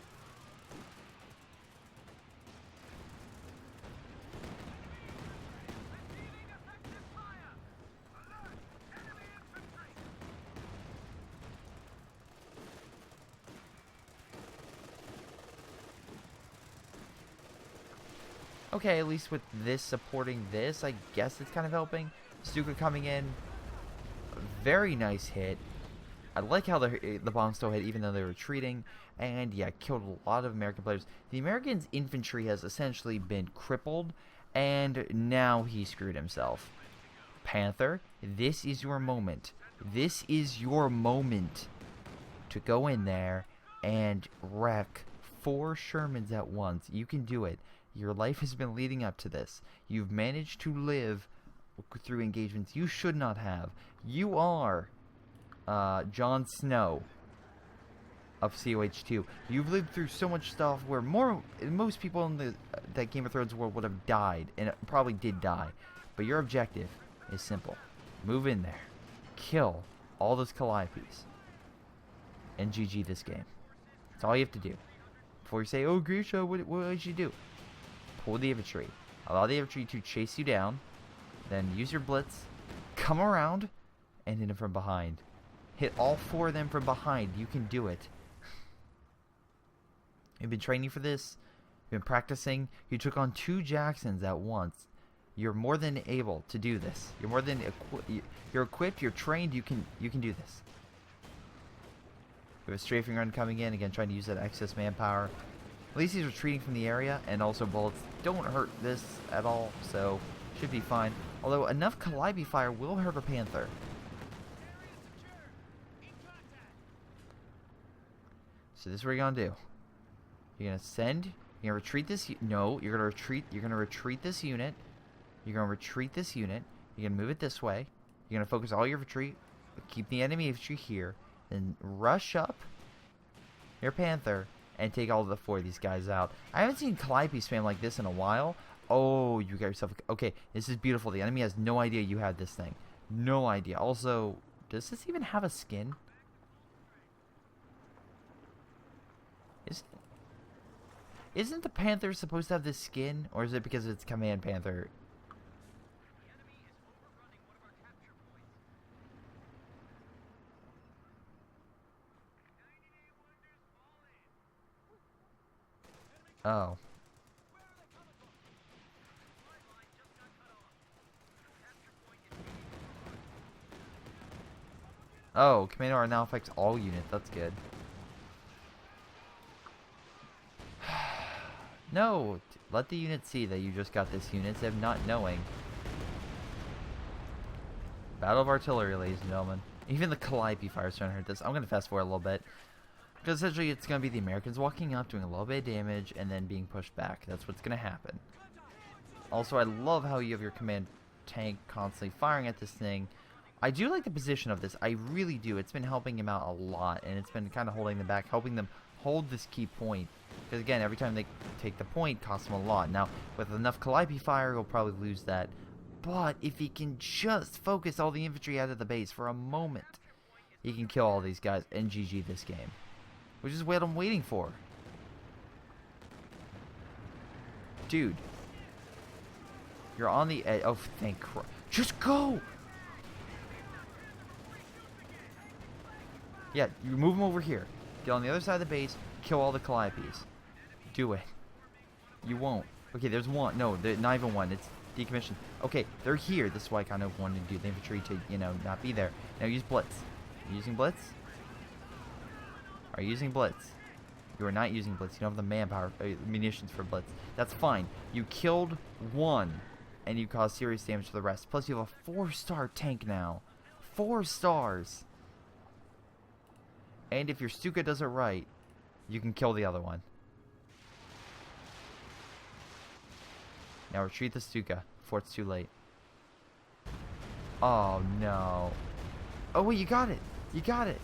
Okay, at least with this supporting this, I guess it's kind of helping. Stuka coming in. Very nice hit. I like how the bomb still hit even though they're retreating. And yeah, killed a lot of American players. The Americans' infantry has essentially been crippled. And now he screwed himself. Panther, this is your moment. This is your moment to go in there and wreck 4 Shermans at once. You can do it. Your life has been leading up to this. You've managed to live through engagements you should not have. You are Jon Snow of COH2. You've lived through so much stuff where most people in that Game of Thrones world would have died, and probably did die. But your objective is simple. Move in there. Kill all those Calipes. And GG this game. That's all you have to do. Before you say, oh, Greyshot, what did you do? Pull the infantry. Allow the infantry to chase you down. Then use your blitz. Come around. And hit them from behind. Hit all 4 of them from behind. You can do it. You've been training for this. You've been practicing. You took on 2 Jacksons at once. You're more than able to do this. You're more than you're equipped. You're trained. You can do this. We have a strafing run coming in. Again, trying to use that excess manpower. At least he's retreating from the area, and also bullets don't hurt this at all, so should be fine. Although enough Calliope fire will hurt a Panther. So this is what you're gonna do. You're gonna send. You're gonna retreat this. No, you're gonna retreat. You're gonna retreat this unit. You're gonna retreat this unit. You're gonna move it this way. You're gonna focus all your retreat. Keep the enemy infantry here. Then rush up your Panther. And take all the 4 of these guys out. I haven't seen Calliope spam like this in a while. Oh, you got yourself... Okay, this is beautiful. The enemy has no idea you had this thing. No idea. Also, does this even have a skin? Isn't the Panther supposed to have this skin? Or is it because it's Command Panther? Oh. Oh, Command R now affects all units. That's good. No! Let the unit see that you just got this unit instead of not knowing. Battle of Artillery, ladies and gentlemen. Even the Calliope fire is trying to hurt this. I'm going to fast forward a little bit. Because essentially it's going to be the Americans walking up, doing a little bit of damage, and then being pushed back. That's what's going to happen. Also, I love how you have your command tank constantly firing at this thing. I do like the position of this. I really do. It's been helping him out a lot, and it's been kind of holding them back, helping them hold this key point. Because again, every time they take the point, costs them a lot. Now, with enough Calliope fire, he'll probably lose that. But if he can just focus all the infantry out of the base for a moment, he can kill all these guys and GG this game. Which is what I'm waiting for. Dude. You're on the edge. Oh, thank Christ. Just go! Yeah, you move them over here. Get on the other side of the base. Kill all the Calliopes. Do it. You won't. Okay, there's one. No, not even one. It's decommissioned. Okay, they're here. This is why I kind of wanted to do the infantry to, you know, not be there. Now use Blitz. Are you using Blitz? Are you using Blitz? You are not using Blitz. You don't have the manpower, munitions for Blitz. That's fine. You killed one, and you caused serious damage to the rest. Plus, you have a 4-star tank now. 4 stars. And if your Stuka does it right, you can kill the other one. Now retreat the Stuka before it's too late. Oh, no. Oh, wait, you got it. You got it.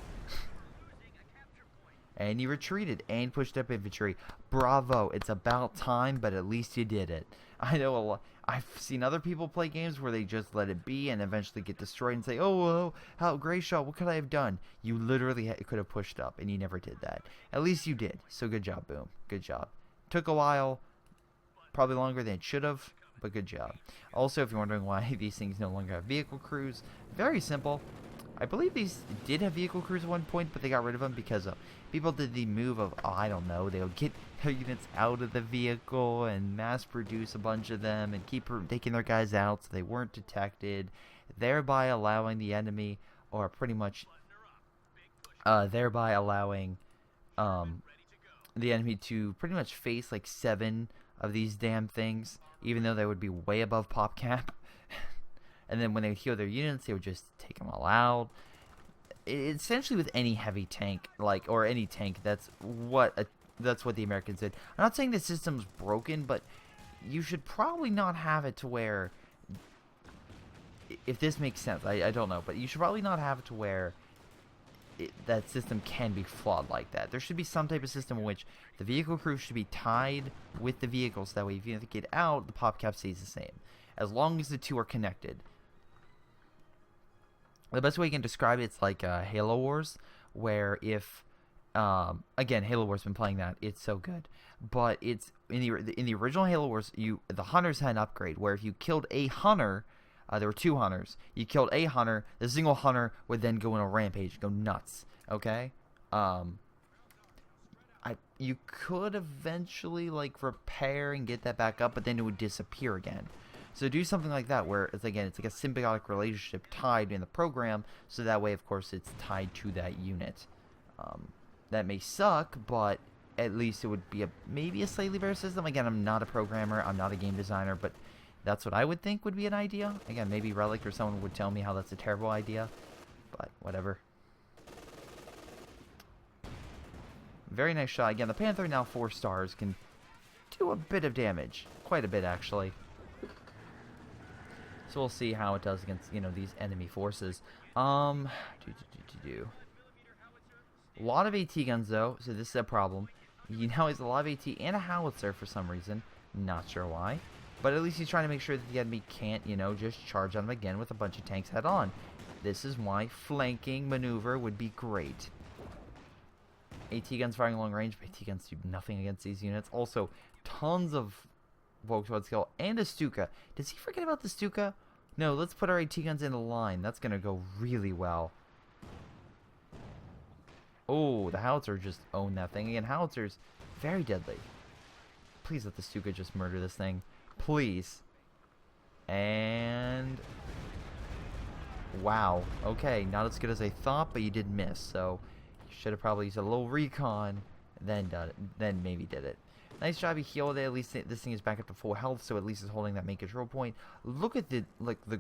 And you retreated and pushed up infantry. Bravo. It's about time, but at least you did it. I know a lot. I've seen other people play games where they just let it be and eventually get destroyed and say, oh, how Greyshot, what could I have done? You literally could have pushed up, and you never did that. At least you did. So good job, Boom. Good job. Took a while. Probably longer than it should have, but good job. Also, if you're wondering why these things no longer have vehicle crews, very simple. I believe these did have vehicle crews at one point, but they got rid of them because people did the move of, oh, I don't know, they'll get their units out of the vehicle and mass produce a bunch of them and keep taking their guys out so they weren't detected, thereby allowing the enemy, or pretty much, thereby allowing the enemy to pretty much face like 7 of these damn things, even though they would be way above pop cap. And then when they would heal their units, they would just take them all out. Essentially, with any heavy tank, or any tank, that's what the Americans did. I'm not saying the system's broken, but you should probably not have it to where, if this makes sense, I don't know, but you should probably not have it to where that system can be flawed like that. There should be some type of system in which the vehicle crew should be tied with the vehicles. That way, if you have to get out, the pop cap stays the same, as long as the two are connected. The best way you can describe it's like Halo Wars, where if again, Halo Wars been playing that, it's so good, but it's in the original Halo Wars, the hunters had an upgrade where if you killed a hunter, there were 2 hunters. You killed a hunter, the single hunter would then go in a rampage, go nuts. Okay, you could eventually repair and get that back up, but then it would disappear again. So do something like that where it's like a symbiotic relationship tied in the program, so that way, of course, it's tied to that unit. That may suck, but at least it would be maybe a slightly better system. Again, I'm not a programmer, I'm not a game designer, but that's what I would think would be an idea. Again, maybe Relic or someone would tell me how that's a terrible idea, but whatever. Very nice shot. Again, the Panther, now 4 stars, can do a bit of damage. Quite a bit, actually. So we'll see how it does against, these enemy forces. A lot of AT guns, though, so this is a problem. Now he's a lot of AT and a howitzer for some reason. Not sure why. But at least he's trying to make sure that the enemy can't, just charge on him again with a bunch of tanks head on. This is why flanking maneuver would be great. AT guns firing long range, but AT guns do nothing against these units. Also, tons of Volkswagen skill and a Stuka. Does he forget about the Stuka? No, let's put our AT guns in the line. That's going to go really well. Oh, the howitzer just owned that thing. Again, howitzers, very deadly. Please let the Stuka just murder this thing. Please. And wow. Okay, not as good as I thought, but you did miss. So you should have probably used a little recon, then done it. Then maybe did it. Nice job, you healed it. At least this thing is back up to full health, so at least it's holding that main control point. Look at the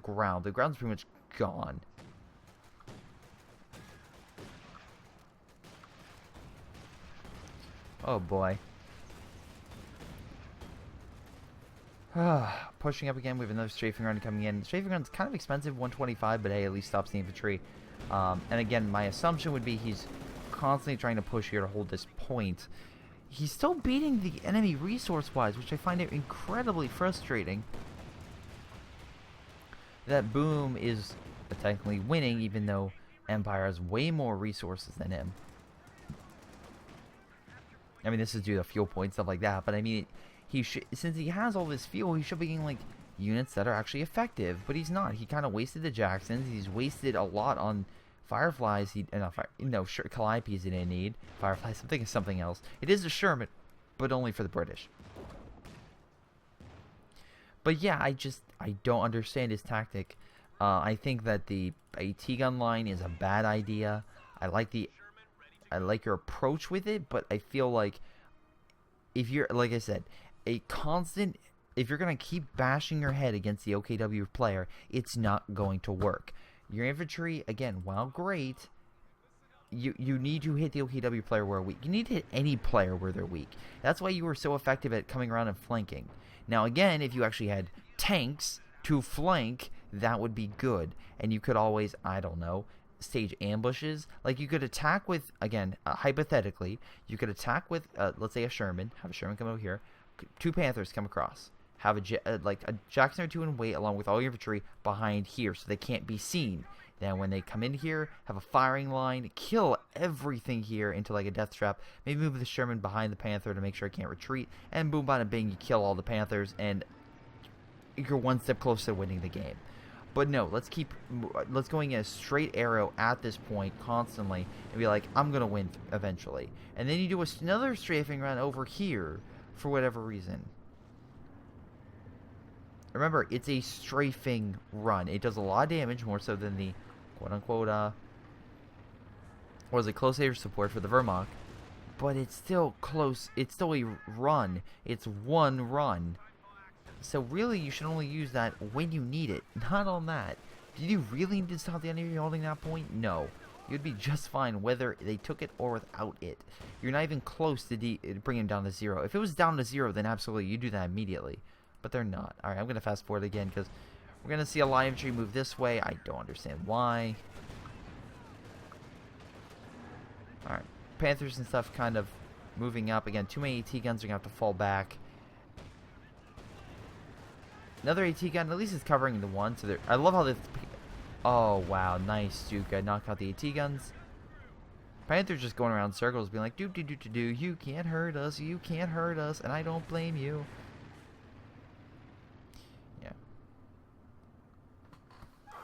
ground. The ground's pretty much gone. Oh boy. Pushing up again. We have another strafing run coming in. The strafing run's kind of expensive, 125, but hey, at least stops the infantry. And again, my assumption would be he's constantly trying to push here to hold this point. He's still beating the enemy resource-wise, which I find it incredibly frustrating. That Boom is technically winning, even though Empire has way more resources than him. I mean, this is due to fuel points, stuff like that, but I mean, since he has all this fuel, he should be getting, units that are actually effective, but he's not. He kind of wasted the Jacksons. He's wasted a lot on Fireflies. Calliopes he didn't need. Fireflies, I'm thinking of something else. It is a Sherman, but only for the British. But yeah, I don't understand his tactic. I think that the AT gun line is a bad idea. I like your approach with it, but I feel like if you're, like I said, a constant, if you're going to keep bashing your head against the OKW player, it's not going to work. Your infantry, again, while great, you need to hit the OKW player where weak. You need to hit any player where they're weak. That's why you were so effective at coming around and flanking. Now, again, if you actually had tanks to flank, that would be good. And you could always, I don't know, stage ambushes. Like, you could attack with, again, hypothetically, you could attack with, let's say, a Sherman. Have a Sherman come over here. 2 Panthers come across. Have like a Jackson or 2 in wait along with all your infantry behind here so they can't be seen. Then when they come in here, have a firing line, kill everything here into like a death trap. Maybe move the Sherman behind the Panther to make sure it can't retreat. And boom, bada, bing, you kill all the Panthers, and you're one step closer to winning the game. But no, let's going a straight arrow at this point constantly and be like, I'm going to win eventually. And then you do another strafing run over here for whatever reason. Remember, it's a strafing run. It does a lot of damage, more so than the quote-unquote, what is it, close air support for the Wehrmacht. But it's still close. It's still a run. It's one run. So really, you should only use that when you need it, not on that. Did you really need to stop the enemy holding that point? No. You'd be just fine whether they took it or without it. You're not even close to bringing them down to 0. If it was down to 0, then absolutely, you do that immediately. But they're not. Alright, I'm going to fast forward again because we're going to see a line infantry move this way. I don't understand why. Alright, Panthers and stuff kind of moving up. Again, too many AT guns are going to have to fall back. Another AT gun, at least it's covering the one. So I love how this... Oh, wow, nice, Stuka. Knock out the AT guns. Panther's just going around in circles being like, do, you can't hurt us, you can't hurt us, and I don't blame you. Yeah.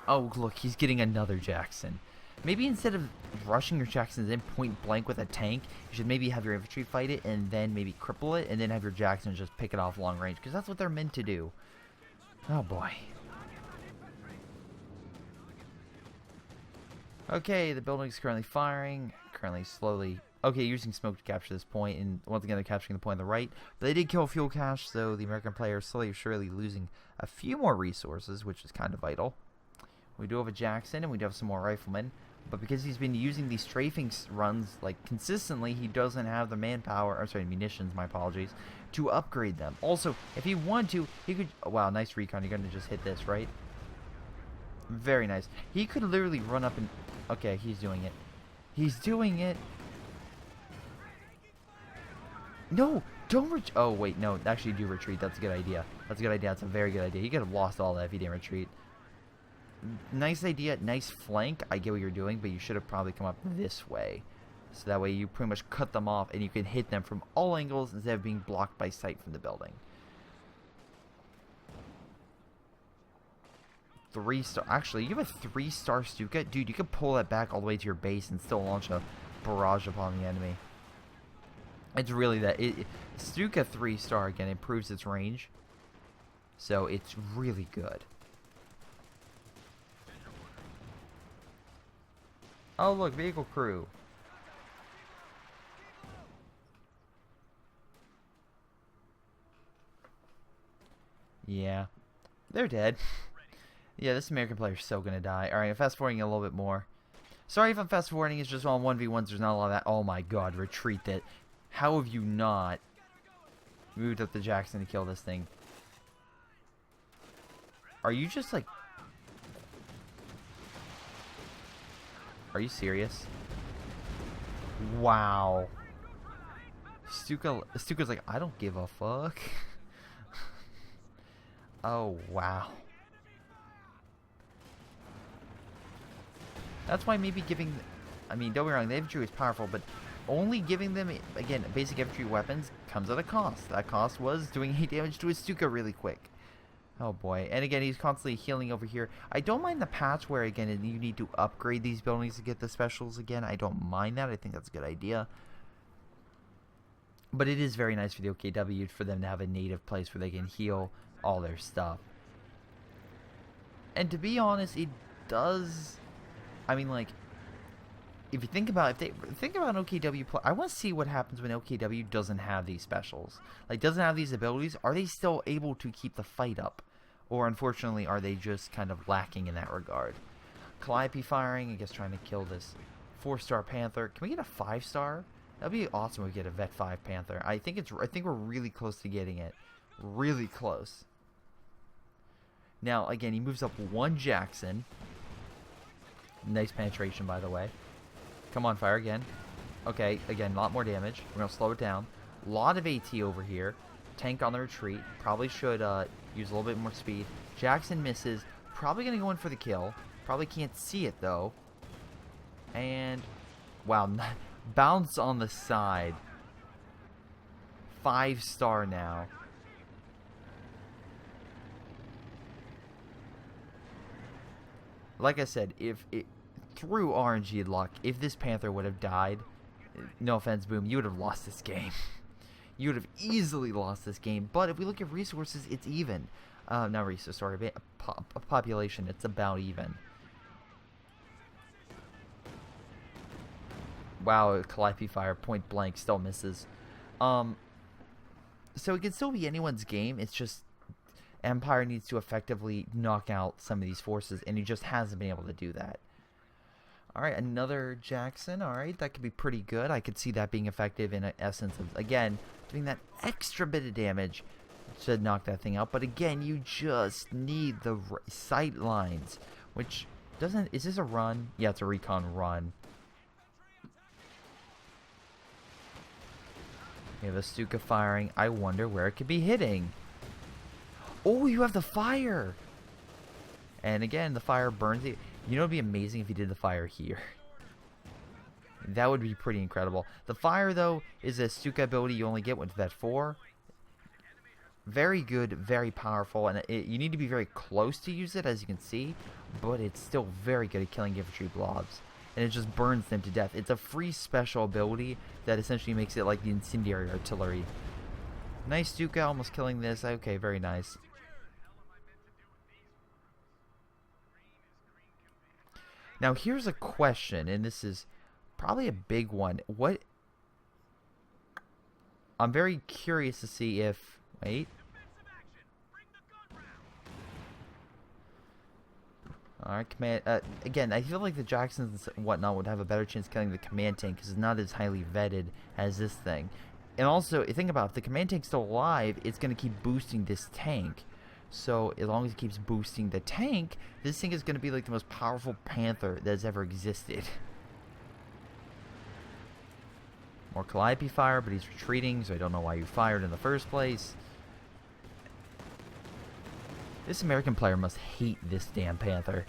Oh, look, he's getting another Jackson. Maybe instead of rushing your Jacksons in point blank with a tank, you should maybe have your infantry fight it, and then maybe cripple it, and then have your Jacksons just pick it off long range, because that's what they're meant to do. Oh, boy. Okay, the building's currently firing. Currently slowly... Okay, using smoke to capture this point, and once again they're capturing the point on the right. But they did kill fuel cache, so the American player is slowly or surely losing a few more resources, which is kind of vital. We do have a Jackson, and we do have some more riflemen. But because he's been using these strafing runs, like, consistently, he doesn't have the manpower... Or, sorry, munitions, my apologies, to upgrade them. Also, if he wanted to, he could... Oh, wow, nice recon. You're going to just hit this, right? Very nice. He could literally run up and... Okay, he's doing it. He's doing it. No, don't oh, wait, no. Actually, do retreat. That's a good idea. That's a good idea. That's a very good idea. He could have lost all that if he didn't retreat. Nice idea. Nice flank. I get what you're doing, but you should have probably come up this way. So that way you pretty much cut them off and you can hit them from all angles instead of being blocked by sight from the building. 3-star. Actually, you have a 3-star Stuka. Dude, you could pull that back all the way to your base and still launch a barrage upon the enemy. It's really that. Stuka 3-star, again, improves its range. So it's really good. Oh, look, vehicle crew. Yeah. They're dead. Yeah, this American player is so gonna die. Alright, I'm fast forwarding a little bit more. Sorry if I'm fast forwarding, it's just on 1v1s, there's not a lot of that. Oh my god, retreat that. How have you not moved up the Jackson to kill this thing? Are you just like... Are you serious? Wow. Stuka's like, I don't give a fuck. Oh, wow. That's why maybe giving... I mean, don't be wrong, the infantry is powerful, but only giving them, again, basic infantry weapons comes at a cost. That cost was doing 8 damage to his Stuka really quick. Oh boy. And again, he's constantly healing over here. I don't mind the patch where, again, you need to upgrade these buildings to get the specials again. I don't mind that. I think that's a good idea. But it is very nice for the OKW for them to have a native place where they can heal all their stuff. And to be honest, it does... I mean, like... if you think about, if they think about an OKW play, I want to see what happens when OKW doesn't have these specials, like doesn't have these abilities. Are they still able to keep the fight up, or unfortunately, are they just kind of lacking in that regard? Calliope firing, I guess, trying to kill this 4-star Panther. Can we get a 5-star? That'd be awesome if we get a Vet 5 Panther. I think we're really close to getting it, really close. Now again, he moves up 1 Jackson. Nice penetration, by the way. Come on, fire again. Okay, again, a lot more damage. We're going to slow it down. A lot of AT over here. Tank on the retreat. Probably should use a little bit more speed. Jackson misses. Probably going to go in for the kill. Probably can't see it, though. And, wow, bounce on the side. 5-star now. Like I said, if it, through RNG luck, if this Panther would have died, no offense, Boom, you would have lost this game. You would have easily lost this game. But if we look at resources, it's even. Not resources, sorry, population, it's about even. Wow, Calliope fire, point blank, still misses. So it can still be anyone's game. It's just Empire needs to effectively knock out some of these forces, and he just hasn't been able to do that. Alright, another Jackson. Alright, that could be pretty good. I could see that being effective in essence of, again, doing that extra bit of damage to knock that thing out. But again, you just need the sight lines, which doesn't... Is this a run? Yeah, it's a recon run. We have a Stuka firing. I wonder where it could be hitting. Oh, you have the fire! And again, the fire burns it. You know, it would be amazing if you did the fire here. That would be pretty incredible. The fire, though, is a Stuka ability you only get with Vet 4. Very good, very powerful, and you need to be very close to use it, as you can see. But it's still very good at killing infantry blobs. And it just burns them to death. It's a free special ability that essentially makes it like the incendiary artillery. Nice Stuka, almost killing this. Okay, very nice. Now here's a question, and this is probably a big one. I'm very curious to see if... Wait. Alright, command... again, I feel like the Jacksons and whatnot would have a better chance killing the command tank, because it's not as highly vetted as this thing. And also, think about it, if the command tank's still alive, it's going to keep boosting this tank. So, as long as it keeps boosting the tank, this thing is going to be like the most powerful Panther that's ever existed. More Calliope fire, but he's retreating, so I don't know why you fired in the first place. This American player must hate this damn Panther.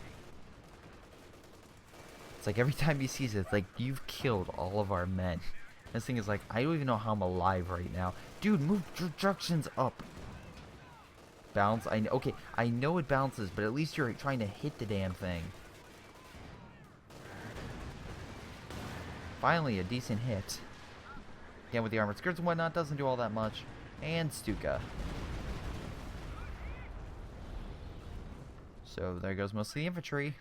It's like every time he sees it, it's like, you've killed all of our men. This thing is like, I don't even know how I'm alive right now. Dude, move projections up. Bounce. Okay, I know it bounces, but at least you're trying to hit the damn thing. Finally, a decent hit. Again, with the armored skirts and whatnot, doesn't do all that much. And Stuka. So there goes most of the infantry.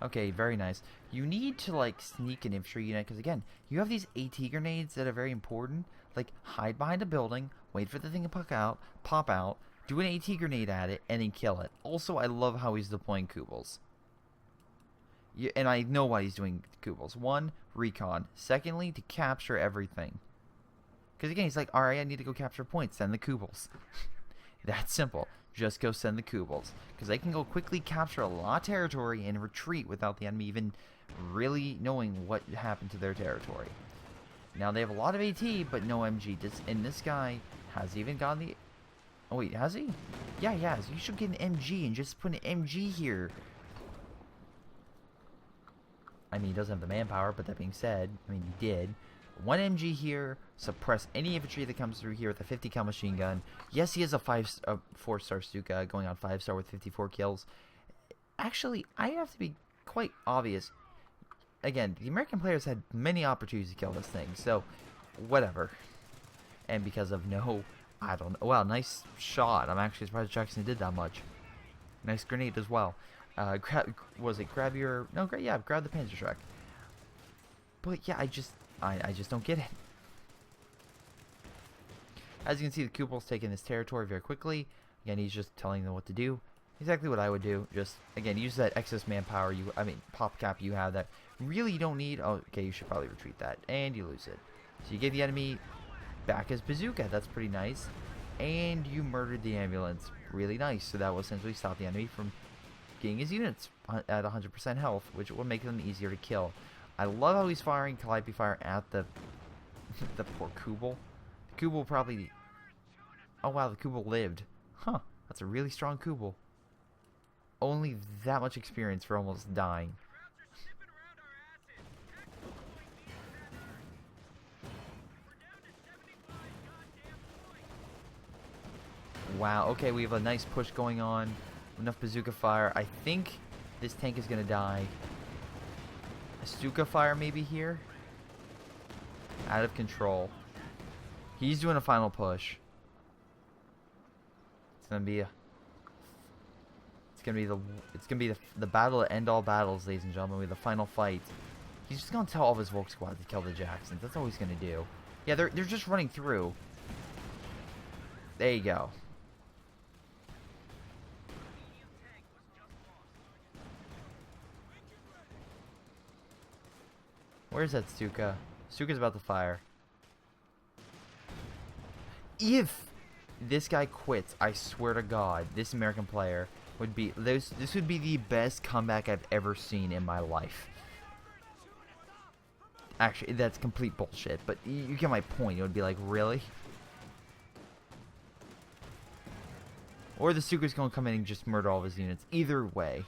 Okay, very nice. You need to, like, sneak an infantry unit, because, again, you have these AT grenades that are very important. Like, hide behind a building, wait for the thing to pop out, do an AT grenade at it, and then kill it. Also, I love how he's deploying Kubels. And I know why he's doing Kubels. One, recon. Secondly, to capture everything. Because, again, he's like, alright, I need to go capture points. Send the Kubels. That's simple. Just go send the Kubels. Because they can go quickly capture a lot of territory and retreat without the enemy even really knowing what happened to their territory. Now, they have a lot of AT, but no MG. And this guy has even gotten the... Oh, wait, has he? Yeah, he has. You should get an MG and just put an MG here. I mean, he doesn't have the manpower, but that being said, I mean, he did. 1 MG here, suppress any infantry that comes through here with a 50 cal machine gun. Yes, he has a 4-star Stuka going on 5-star with 54 kills. Actually, I have to be quite obvious. Again, the American players had many opportunities to kill this thing, so whatever. And because of no, I don't know. Wow, nice shot. I'm actually surprised Jackson did that much. Nice grenade as well. Grab your... No, yeah, grab the Panther Shrek. But yeah, I just don't get it. As you can see, the Kupol's taking this territory very quickly. Again, he's just telling them what to do. Exactly what I would do. Just, again, use that excess manpower, pop cap you have that really you don't need. Oh, okay, you should probably retreat that. And you lose it. So you gave the enemy back his bazooka. That's pretty nice. And you murdered the ambulance. Really nice. So that will essentially stop the enemy from getting his units at 100% health, which will make them easier to kill. I love how he's firing Calliope fire at the poor Kubel. The Kubel probably... Oh wow, the Kubel lived. Huh, that's a really strong Kubel. Only that much experience for almost dying. Wow, okay, we have a nice push going on. Enough bazooka fire. I think this tank is going to die. A Stuka fire maybe here? Out of control. He's doing a final push. It's going to be the battle to end all battles, ladies and gentlemen, with the final fight. He's just going to tell all of his Volk squad to kill the Jacksons. That's all he's going to do. Yeah, they're just running through. There you go. Where's that Stuka? Stuka's about to fire. If this guy quits, I swear to God, this American player would be... This would be the best comeback I've ever seen in my life. Actually, that's complete bullshit, but you get my point. It would be like, really? Or the Stuka's going to come in and just murder all of his units. Either way.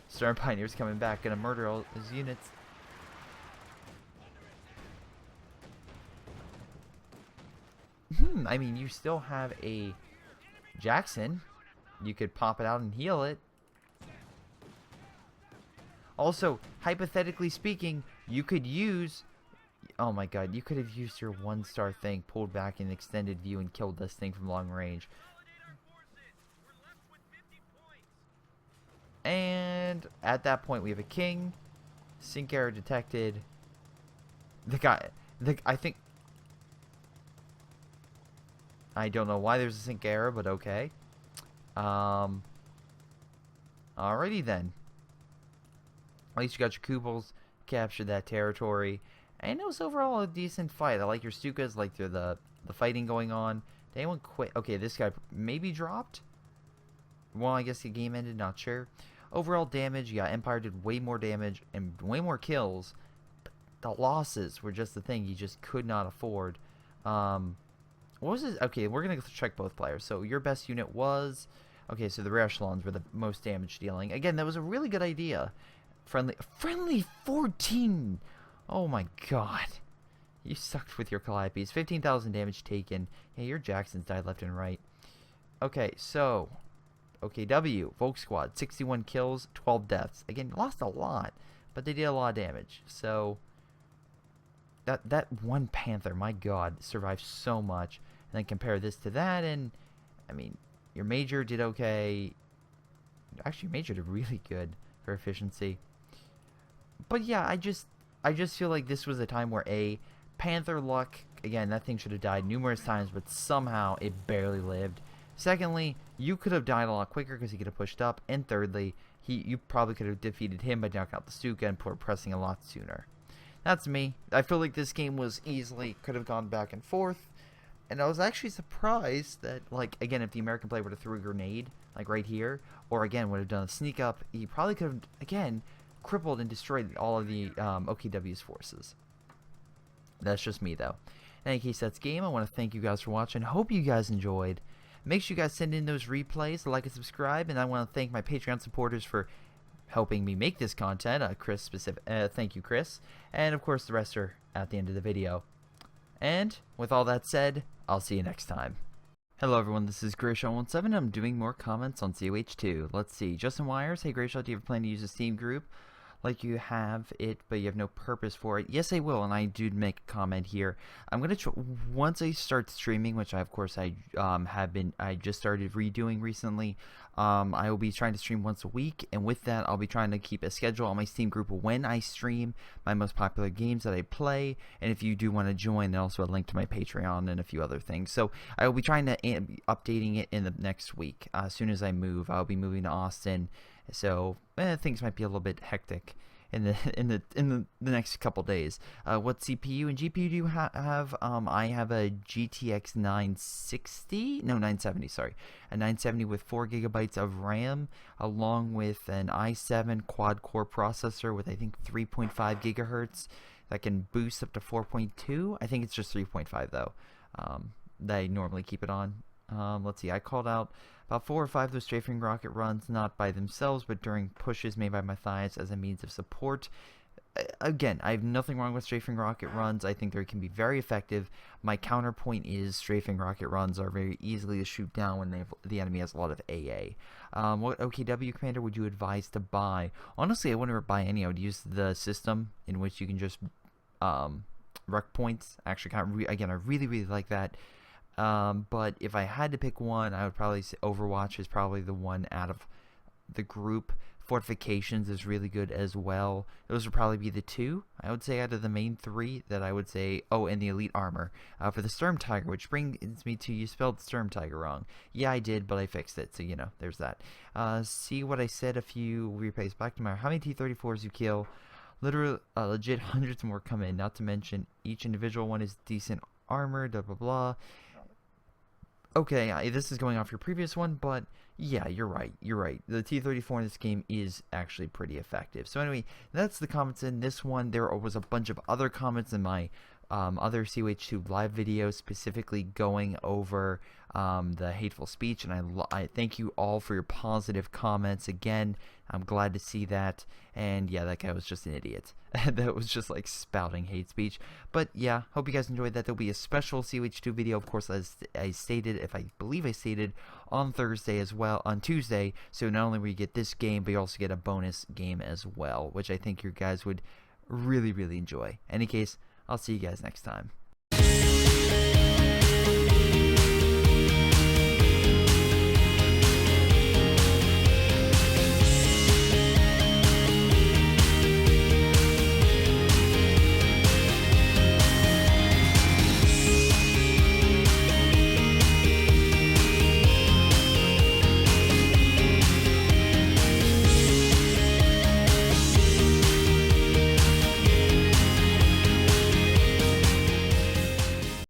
Stern Pioneer's coming back, gonna murder all his units. I mean, you still have a Jackson. You could pop it out and heal it. Also, hypothetically speaking, you could use... Oh my god, you could have used your 1-star thing, pulled back in extended view and killed this thing from long range. And at that point, we have a king. Sync error detected. I think... I don't know why there's a sync error, but okay. Alrighty then. At least you got your Kubels, captured that territory. And it was overall a decent fight. I like your Stukas, like the fighting going on. Did anyone quit? Okay, this guy maybe dropped? Well, I guess the game ended, not sure. Overall damage, yeah, Empire did way more damage and way more kills. But the losses were just the thing you just could not afford. What was it? Okay, we're going to check both players. So your best unit was... Okay, so the rare echelons were the most damage dealing. Again, that was a really good idea. Friendly 14! Oh my god. You sucked with your Calliopes. 15,000 damage taken. Yeah, your Jacksons died left and right. Okay, so... OKW, Volk Squad, 61 kills, 12 deaths. Again, lost a lot, but they did a lot of damage. So, that one Panther, my god, survived so much. And then compare this to that, and, I mean, your Major did okay. Actually, your Major did really good for efficiency. But yeah, I just feel like this was a time where Panther luck, again, that thing should have died numerous times, but somehow it barely lived. Secondly, you could have died a lot quicker because he could have pushed up. And thirdly, you probably could have defeated him by knocking out the Stuka and pressing a lot sooner. That's me. I feel like this game was easily, could have gone back and forth. And I was actually surprised that, like, again, if the American player would have threw a grenade, like right here, or again, would have done a sneak up, he probably could have, again, crippled and destroyed all of the OKW's forces. That's just me, though. In any case, that's game. I want to thank you guys for watching. Hope you guys enjoyed. Make sure you guys send in those replays, like and subscribe, and I want to thank my Patreon supporters for helping me make this content. Chris thank you, Chris, and of course the rest are at the end of the video. And with all that said, I'll see you next time. Hello everyone, this is Greyshot17. I'm doing more comments on COH2. Let's see. Justin Wires, hey Greyshot, do you ever plan to use a Steam group? Like you have it, but you have no purpose for it. Yes, I will, and I do make a comment here. I'm gonna once I start streaming, which of course I just started redoing recently. I will be trying to stream once a week, and with that, I'll be trying to keep a schedule on my Steam group when I stream my most popular games that I play. And if you do want to join, there's also a link to my Patreon and a few other things. So I will be trying to updating it in the next week. As soon as I move, I'll be moving to Austin. So things might be a little bit hectic in the next couple days. What CPU and GPU do you have? I have a GTX 970, sorry, a 970 with 4 gigabytes of RAM, along with an i7 quad-core processor with I think 3.5 gigahertz that can boost up to 4.2. I think it's just 3.5 though. That I normally keep it on. Let's see, I called out about 4 or 5 of those strafing rocket runs, not by themselves, but during pushes made by Matthias as a means of support. Again, I have nothing wrong with strafing rocket runs. I think they can be very effective. My counterpoint is strafing rocket runs are very easily to shoot down when the enemy has a lot of AA. What OKW commander would you advise to buy? Honestly, I wouldn't buy any. I would use the system in which you can just ruck points. Actually, again, I really like that. But if I had to pick one, I would probably say Overwatch is probably the one out of the group. Fortifications is really good as well. Those would probably be the two, I would say, out of the main 3 that I would say. Oh, and the Elite Armor for the Sturm Tiger, which brings me to, you spelled Sturm Tiger wrong. Yeah, I did, but I fixed it, so, you know, there's that. See what I said a few replays back tomorrow. How many T-34s you kill? Literally, legit hundreds more come in, not to mention each individual one is decent armor, blah, blah, blah. Okay, this is going off your previous one, but yeah, you're right. The T-34 in this game is actually pretty effective. So anyway, that's the comments in this one. There was a bunch of other comments in my other COH2 live videos, specifically going over the hateful speech, and I thank you all for your positive comments. Again, I'm glad to see that. And yeah, that guy was just an idiot. That was just like spouting hate speech. But yeah, hope you guys enjoyed that. There'll be a special COH2 video, of course, as I stated, I believe I stated, on Thursday as well, on Tuesday. So not only will you get this game, but you also get a bonus game as well, which I think you guys would really enjoy. In any case, I'll see you guys next time.